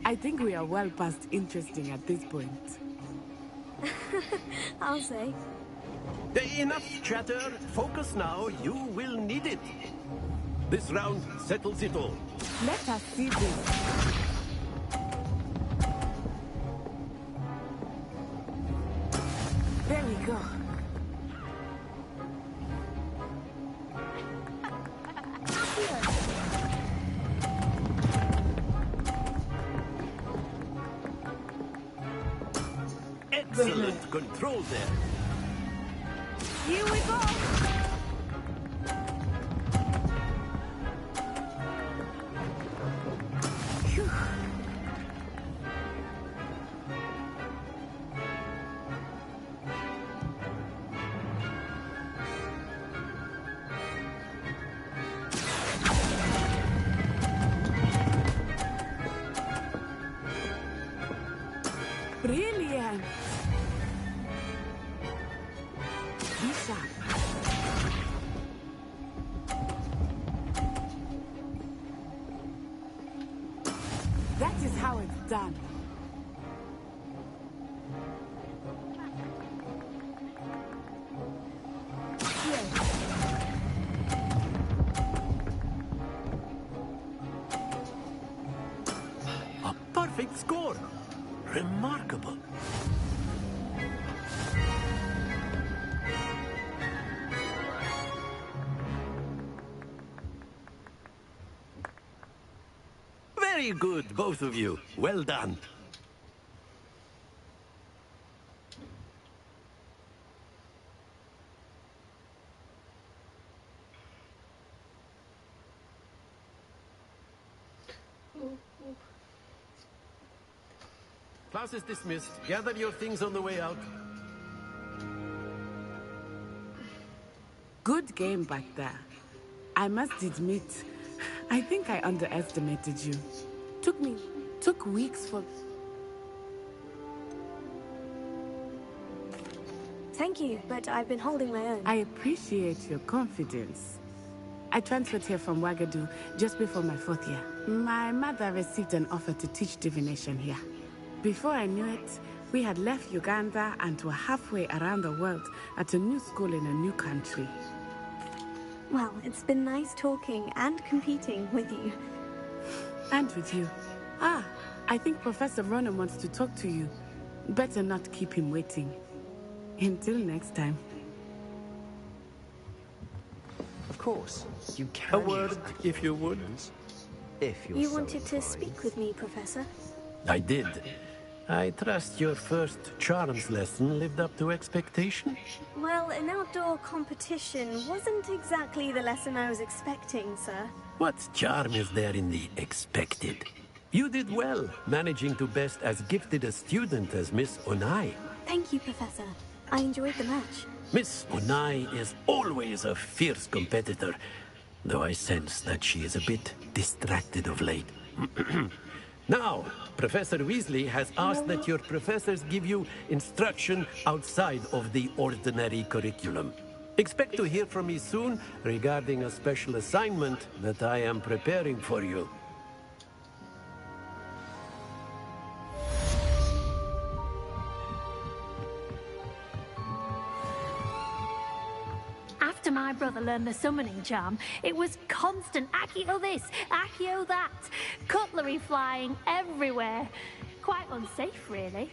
I think we are well past interesting at this point. I'll say. Enough chatter. Focus now. You will need it. This round settles it all. Let us see this. There we go. Excellent control there. Here we go. Phew. score. Remarkable. Very good, both of you. Well done. Class is dismissed. Gather your things on the way out. Good game back there. I must admit, I think I underestimated you. Took weeks for... Thank you, but I've been holding my own. I appreciate your confidence. I transferred here from Ouagadougou just before my 4th year. My mother received an offer to teach divination here. Before I knew it, we had left Uganda and were halfway around the world at a new school in a new country. Well, it's been nice talking and competing with you. And with you. Ah, I think Professor Ronan wants to talk to you. Better not keep him waiting. Until next time. Of course, you can. A word, if you would. If you're You so wanted to inclined. speak with me, Professor? I did. I trust your first charms lesson lived up to expectation? Well, an outdoor competition wasn't exactly the lesson I was expecting, sir. What charm is there in the expected? You did well, managing to best as gifted a student as Miss Onai. Thank you, Professor. I enjoyed the match. Miss Onai is always a fierce competitor, though I sense that she is a bit distracted of late. Now, Professor Weasley has asked that your professors give you instruction outside of the ordinary curriculum. Expect to hear from me soon regarding a special assignment that I am preparing for you. After my brother learned the summoning charm, it was constant Accio this, Accio that, cutlery flying everywhere. Quite unsafe, really.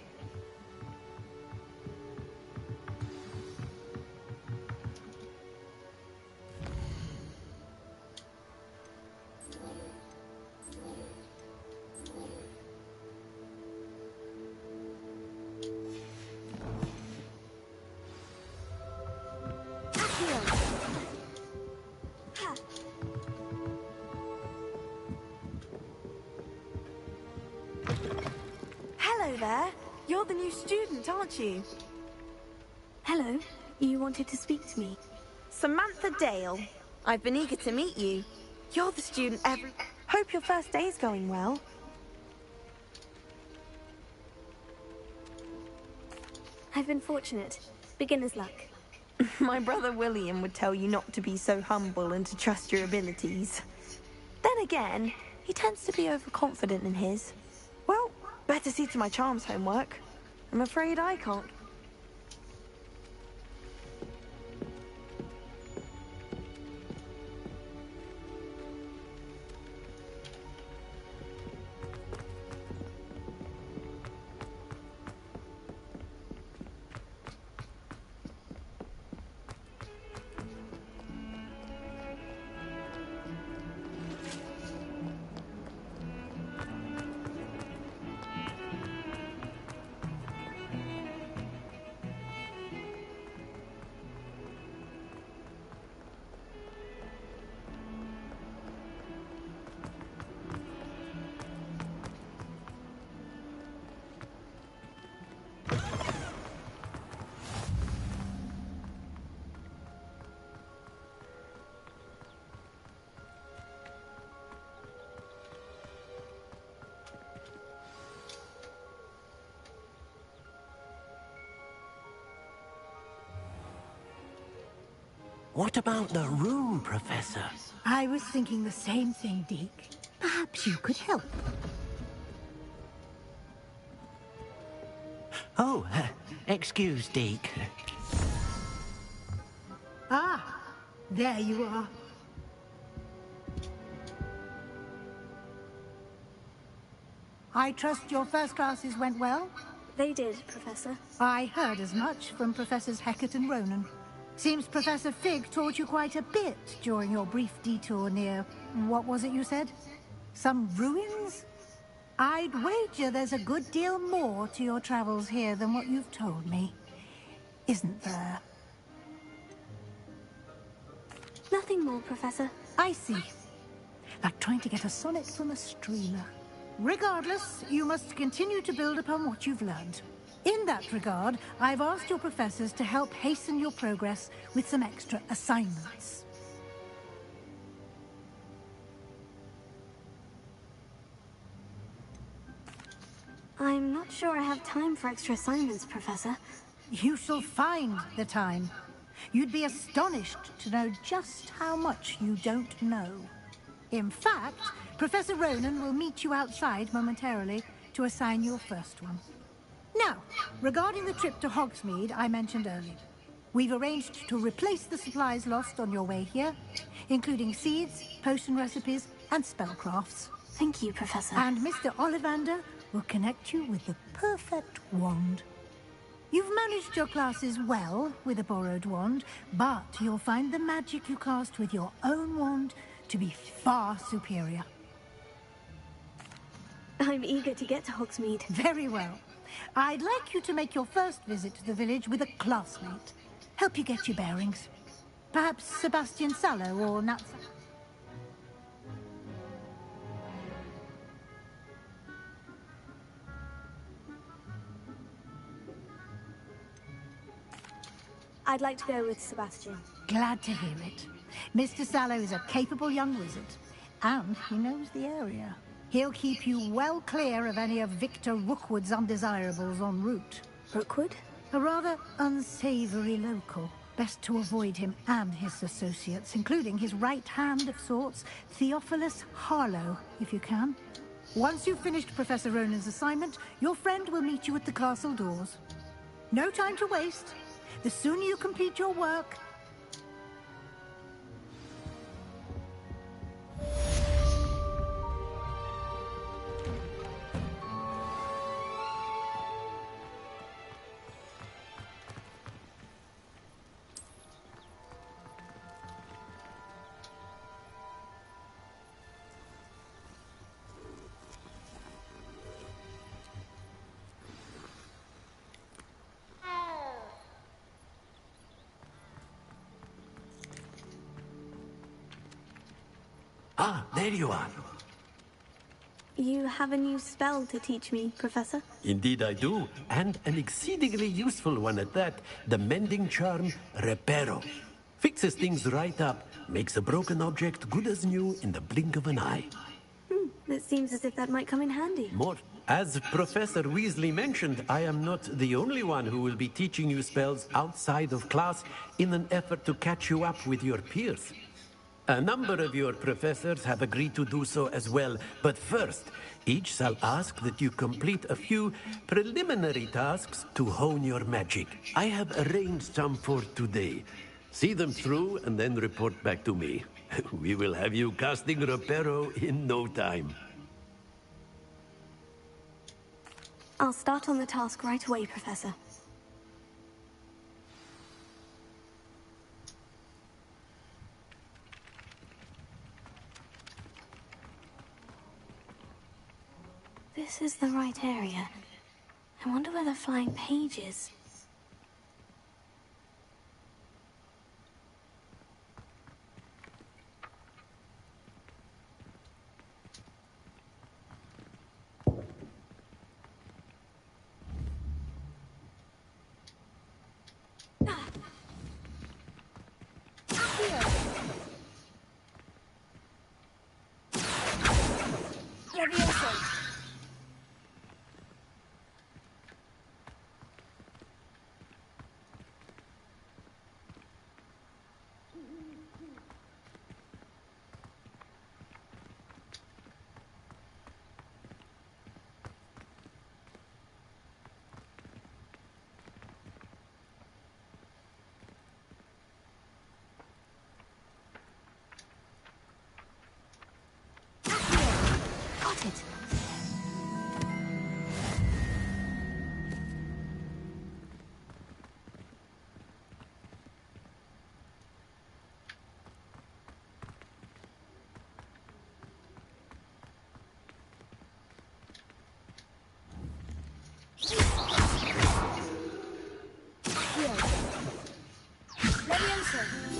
Hello there. You're the new student, aren't you? Hello. You wanted to speak to me? Samantha Dale. I've been eager to meet you. You're the student Hope your first day's going well. I've been fortunate. Beginner's luck. My brother William would tell you not to be so humble and to trust your abilities. Then again, he tends to be overconfident in his. Well, better see to my charms homework. I'm afraid I can't. What about the room, Professor? I was thinking the same thing, Deke. Perhaps you could help. Oh, excuse, Deke. Ah, there you are. I trust your first classes went well? They did, Professor. I heard as much from Professors Hecat and Ronan. Seems Professor Fig taught you quite a bit during your brief detour near... what was it you said? Some ruins? I'd wager there's a good deal more to your travels here than what you've told me. Isn't there? Nothing more, Professor. I see. Like trying to get a sonnet from a streamer. Regardless, you must continue to build upon what you've learned. In that regard, I've asked your professors to help hasten your progress with some extra assignments. I'm not sure I have time for extra assignments, Professor. You shall find the time. You'd be astonished to know just how much you don't know. In fact, Professor Ronan will meet you outside momentarily to assign your first one. Now, regarding the trip to Hogsmeade I mentioned earlier, we've arranged to replace the supplies lost on your way here, including seeds, potion recipes, and spellcrafts. Thank you, Professor. And Mr. Ollivander will connect you with the perfect wand. You've managed your classes well with a borrowed wand, but you'll find the magic you cast with your own wand to be far superior. I'm eager to get to Hogsmeade. Very well. I'd like you to make your first visit to the village with a classmate. Help you get your bearings. Perhaps Sebastian Sallow or Nat... I'd like to go with Sebastian. Glad to hear it. Mr. Sallow is a capable young wizard, and he knows the area. He'll keep you well clear of any of Victor Rookwood's undesirables en route. Rookwood? A rather unsavory local. Best to avoid him and his associates, including his right hand of sorts, Theophilus Harlow, if you can. Once you've finished Professor Ronan's assignment, your friend will meet you at the castle doors. No time to waste. The sooner you complete your work... Ah, there you are. You have a new spell to teach me, Professor? Indeed I do, and an exceedingly useful one at that. The mending charm, Reparo. Fixes things right up, makes a broken object good as new in the blink of an eye. It seems as if that might come in handy. More. As Professor Weasley mentioned, I am not the only one who will be teaching you spells outside of class in an effort to catch you up with your peers. A number of your professors have agreed to do so as well, but first, each shall ask that you complete a few preliminary tasks to hone your magic. I have arranged some for today. See them through and then report back to me. We will have you casting Reparo in no time. I'll start on the task right away, Professor. This is the right area. I wonder where the flying page is. Leviosa!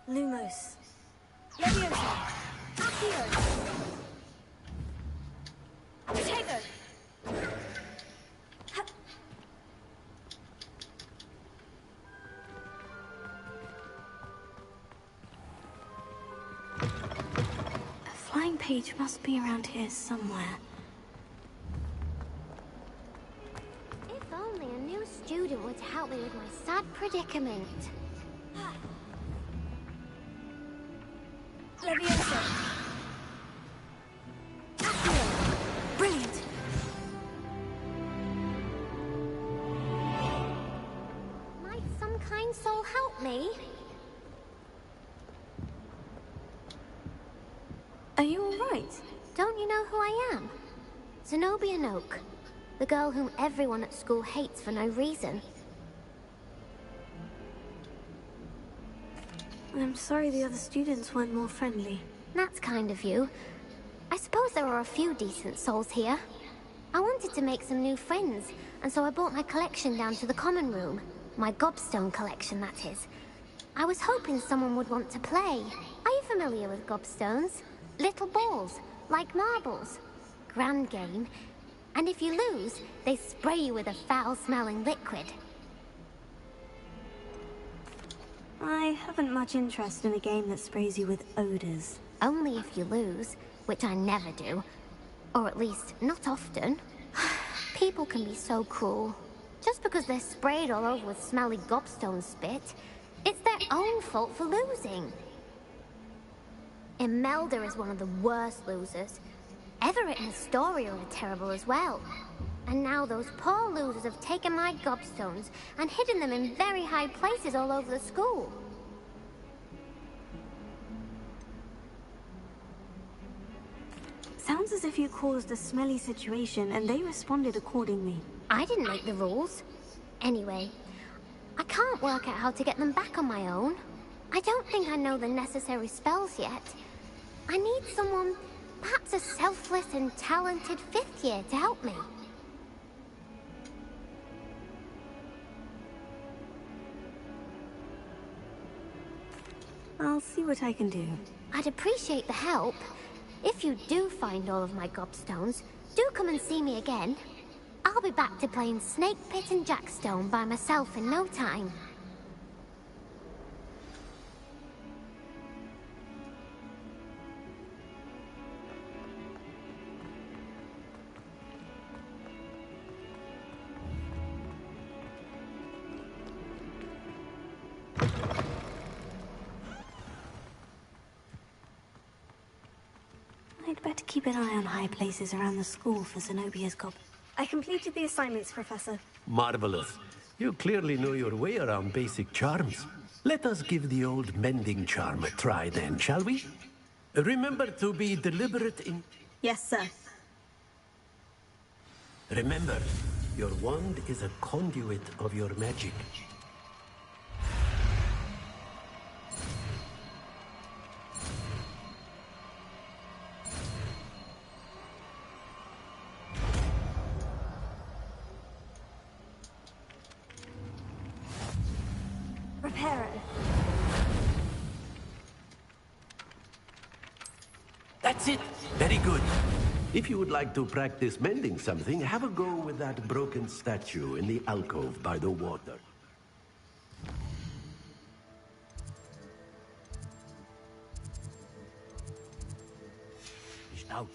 Lumos. Leviosa. Accio. Tego. A flying page must be around here somewhere. If only a new student would help me with my sad predicament. Leviosa. Accio. Brilliant. Might some kind soul help me? Are you all right? Don't you know who I am? Zenobia Noak, the girl whom everyone at school hates for no reason. I'm sorry the other students weren't more friendly. That's kind of you. I suppose there are a few decent souls here. I wanted to make some new friends, and so I brought my collection down to the common room. My gobstone collection, that is. I was hoping someone would want to play. Are you familiar with gobstones? Little balls, like marbles. Grand game. And if you lose, they spray you with a foul-smelling liquid. I haven't much interest in a game that sprays you with odors. Only if you lose, which I never do. Or at least, not often. People can be so cruel. Just because they're sprayed all over with smelly gobstone spit, it's their own fault for losing. Imelda is one of the worst losers. Everett and Astoria are terrible as well. And now those poor losers have taken my gobstones and hidden them in very high places all over the school. Sounds as if you caused a smelly situation and they responded accordingly. I didn't make the rules. Anyway, I can't work out how to get them back on my own. I don't think I know the necessary spells yet. I need someone, perhaps a selfless and talented 5th year to help me. I'll see what I can do. I'd appreciate the help. If you do find all of my gobstones, do come and see me again. I'll be back to playing Snake Pit and Jackstone by myself in no time. I'd better keep an eye on high places around the school for Zenobia's gob. I completed the assignments, Professor. Marvelous. You clearly know your way around basic charms. Let us give the old mending charm a try then, shall we? Remember to be deliberate in... Yes, sir. Remember, your wand is a conduit of your magic. Reparo. That's it. Very good. If you would like to practice mending something, have a go with that broken statue in the alcove by the water. Fish out.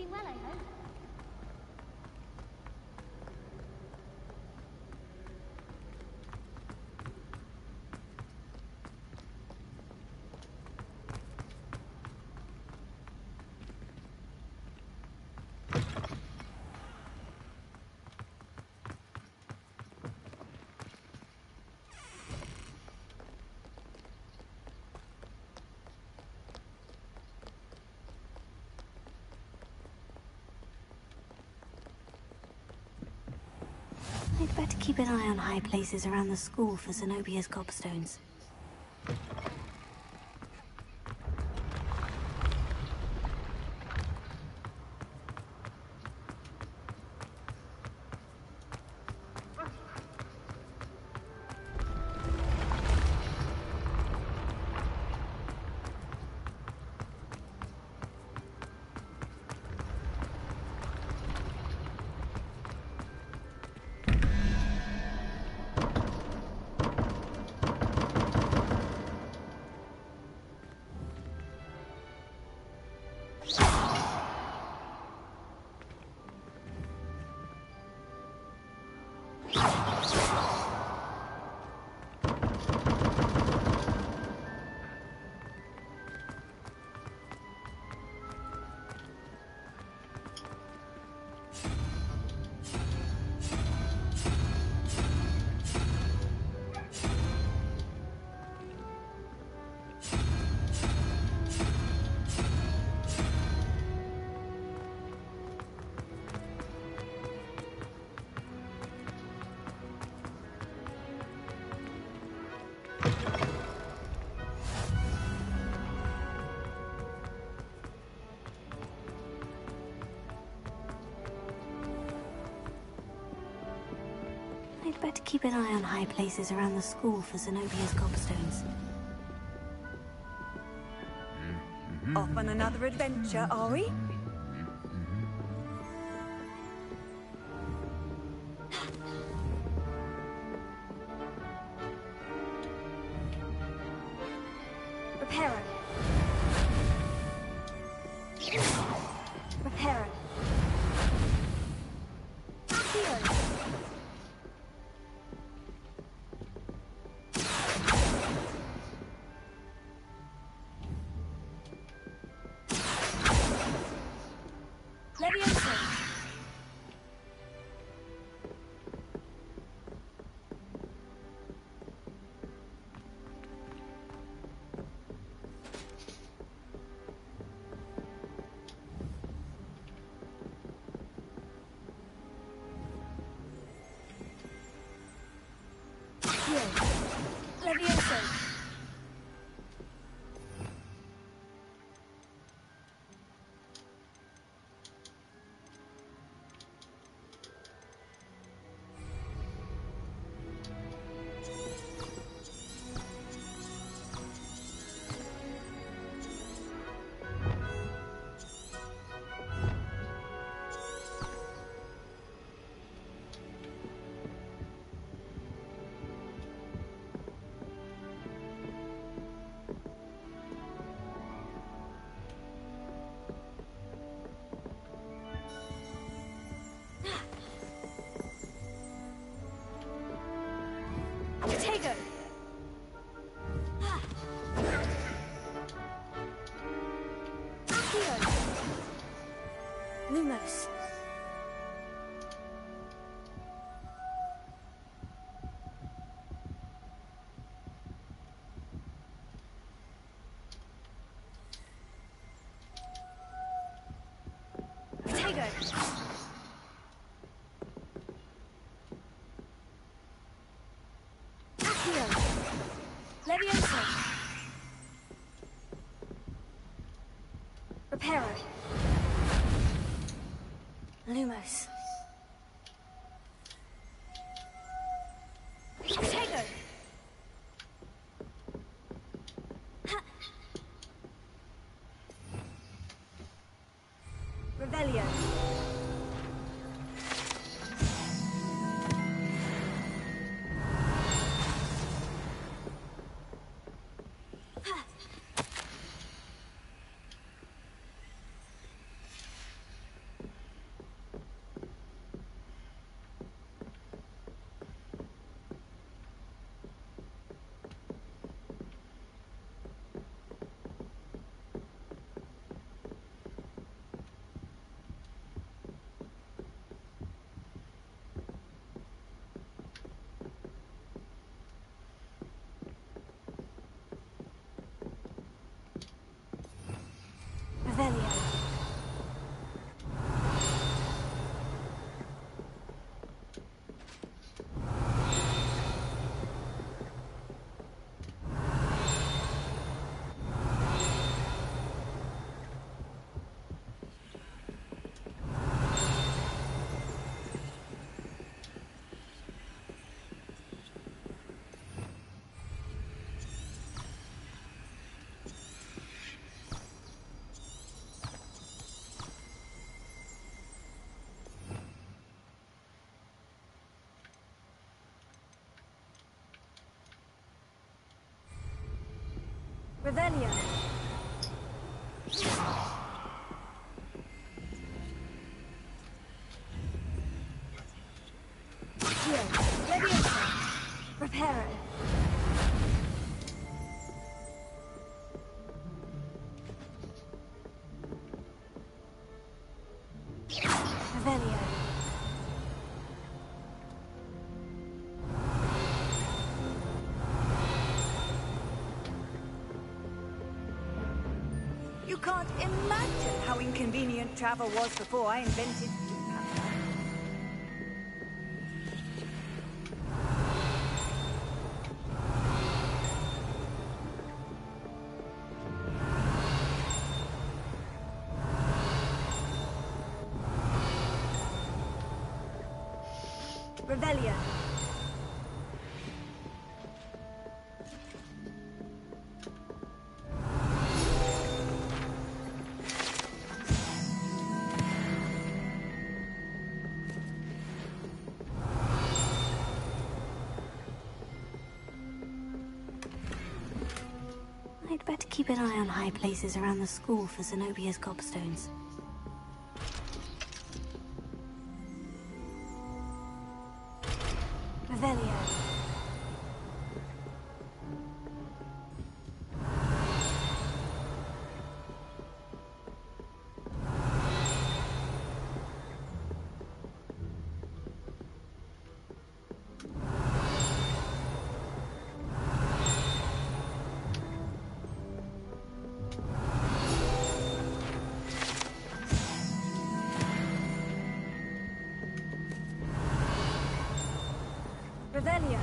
Keeping well, I hope. I'd better keep an eye on high places around the school for Zenobia's gobstones. I'd better keep an eye on high places around the school for Zenobia's gobstones. Off on another adventure, are we? Reparo. Reparo. Accio. Leviosa. Leviosa. Tego. Accio. Lumos. Tego. Accio. Leviosa. Reparo. Lumos. Tego. Revelio. Revelio. Here, Leviosa. Reparo. Revelio. You can't imagine how inconvenient travel was before I invented Revelio. I'd better keep an eye on high places around the school for Zenobia's gobstones. Revelio. Revelio.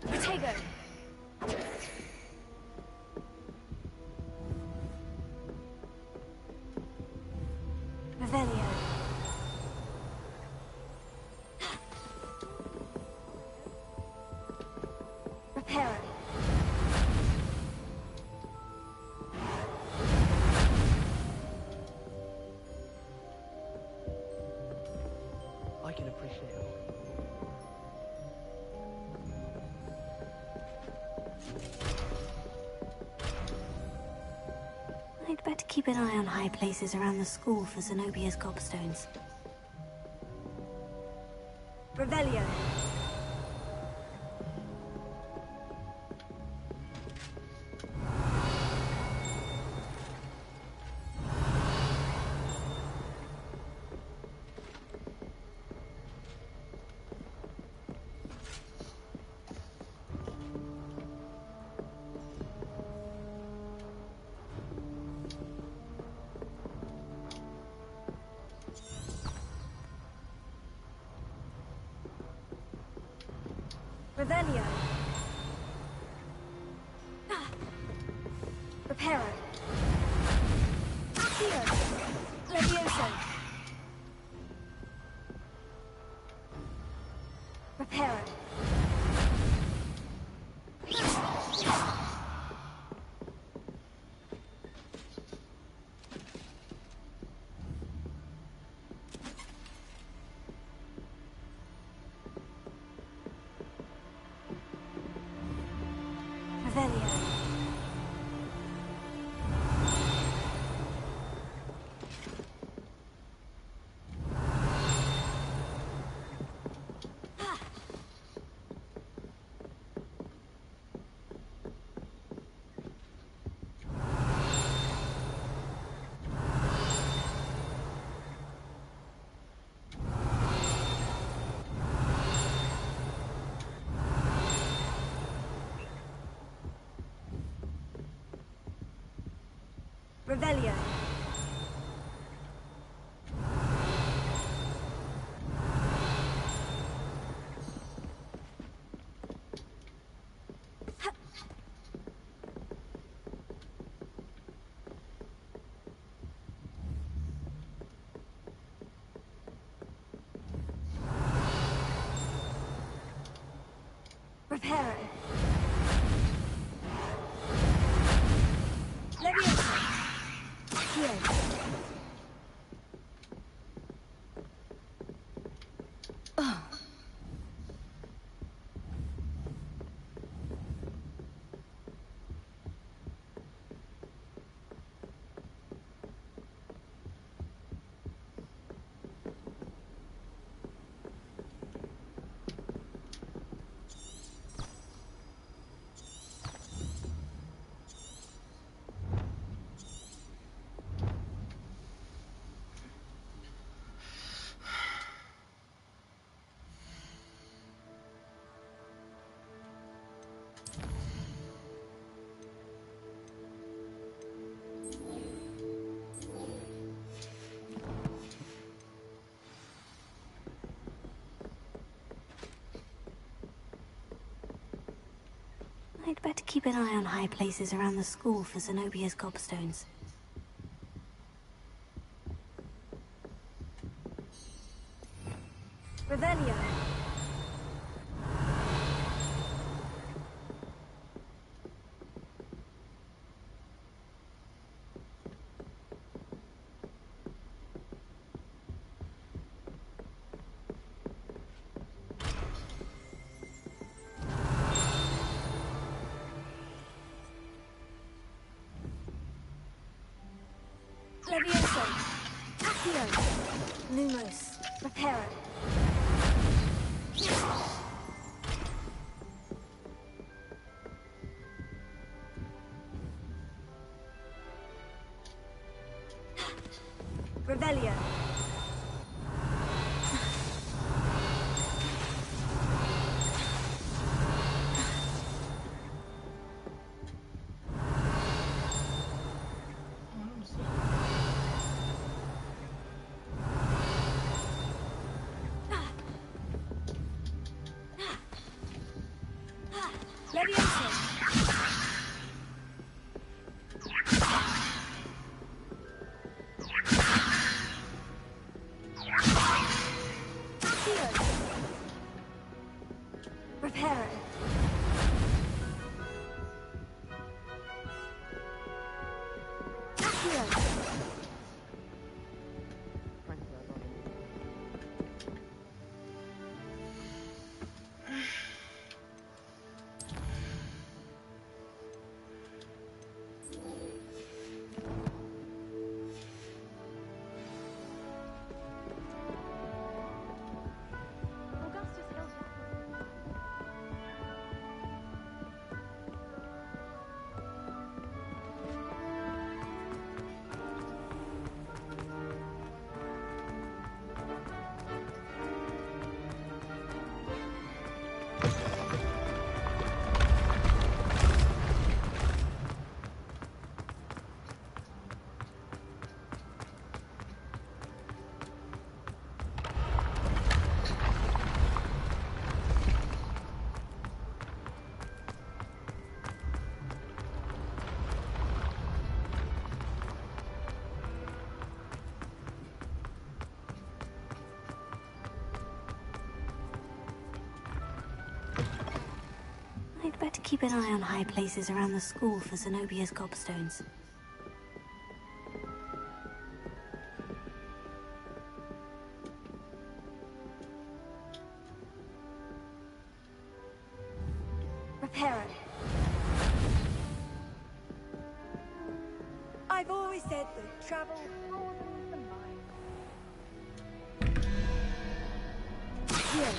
Protego. Revelio. Reparo. I can appreciate it. I'd better keep an eye on high places around the school for Zenobia's gobstones. Revelio. Revelio. Reparo. Here. Levioso. Reparo. Revelio. Revelio. I'd better keep an eye on high places around the school for Zenobia's gobstones. Revelio. Levioso. Accio. Lumos. Reparo. Revelio. Reparo. Accio. I'd better keep an eye on high places around the school for Zenobia's gobstones. Reparo. I've always said that travel broadens the mind. Here.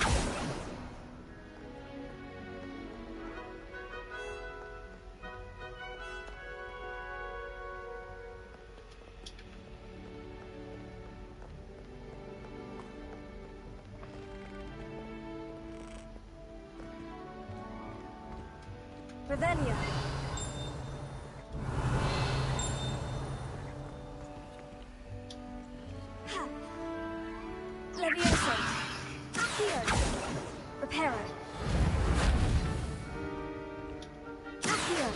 Revelio. Ha. Levioso. Accio. Reparo. Accio.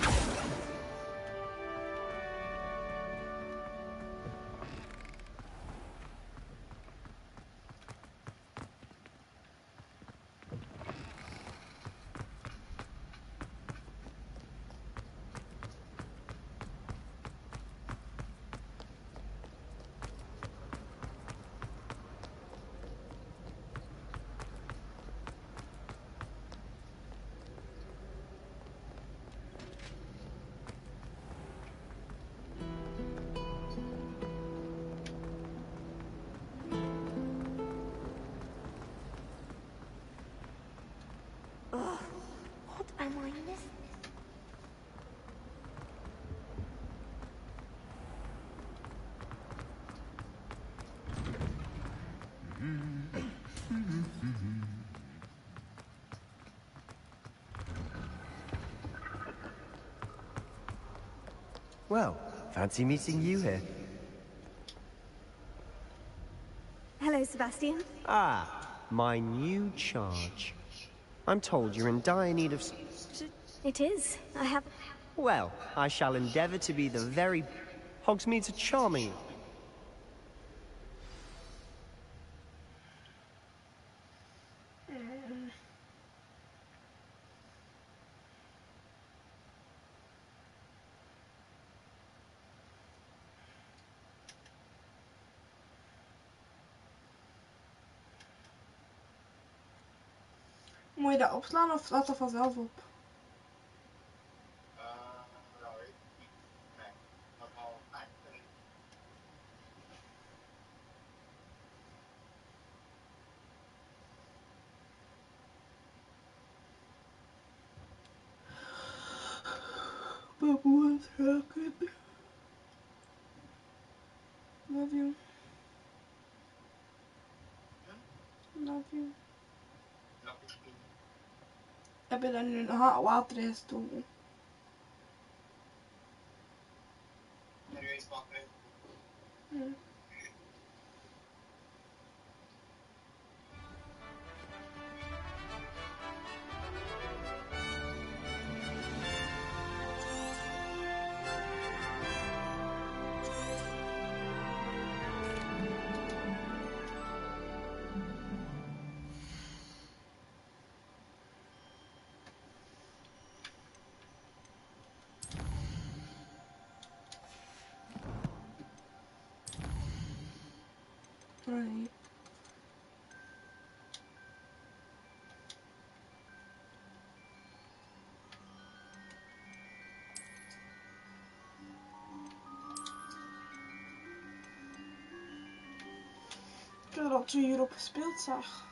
What am I missing? Well, fancy meeting you here. Hello, Sebastian. Ah, my new charge. I'm told you're in dire need of... It is. I have... Well, I shall endeavour to be the very Hogsmeade charming. Moet je dat opslaan of staat dat vanzelf op? Maar hoe het raken. Love you. Love you. Heb je daar nu een water in gestoken? Ja. Right. Ik heb er al 2 uur op gespeeld, zeg.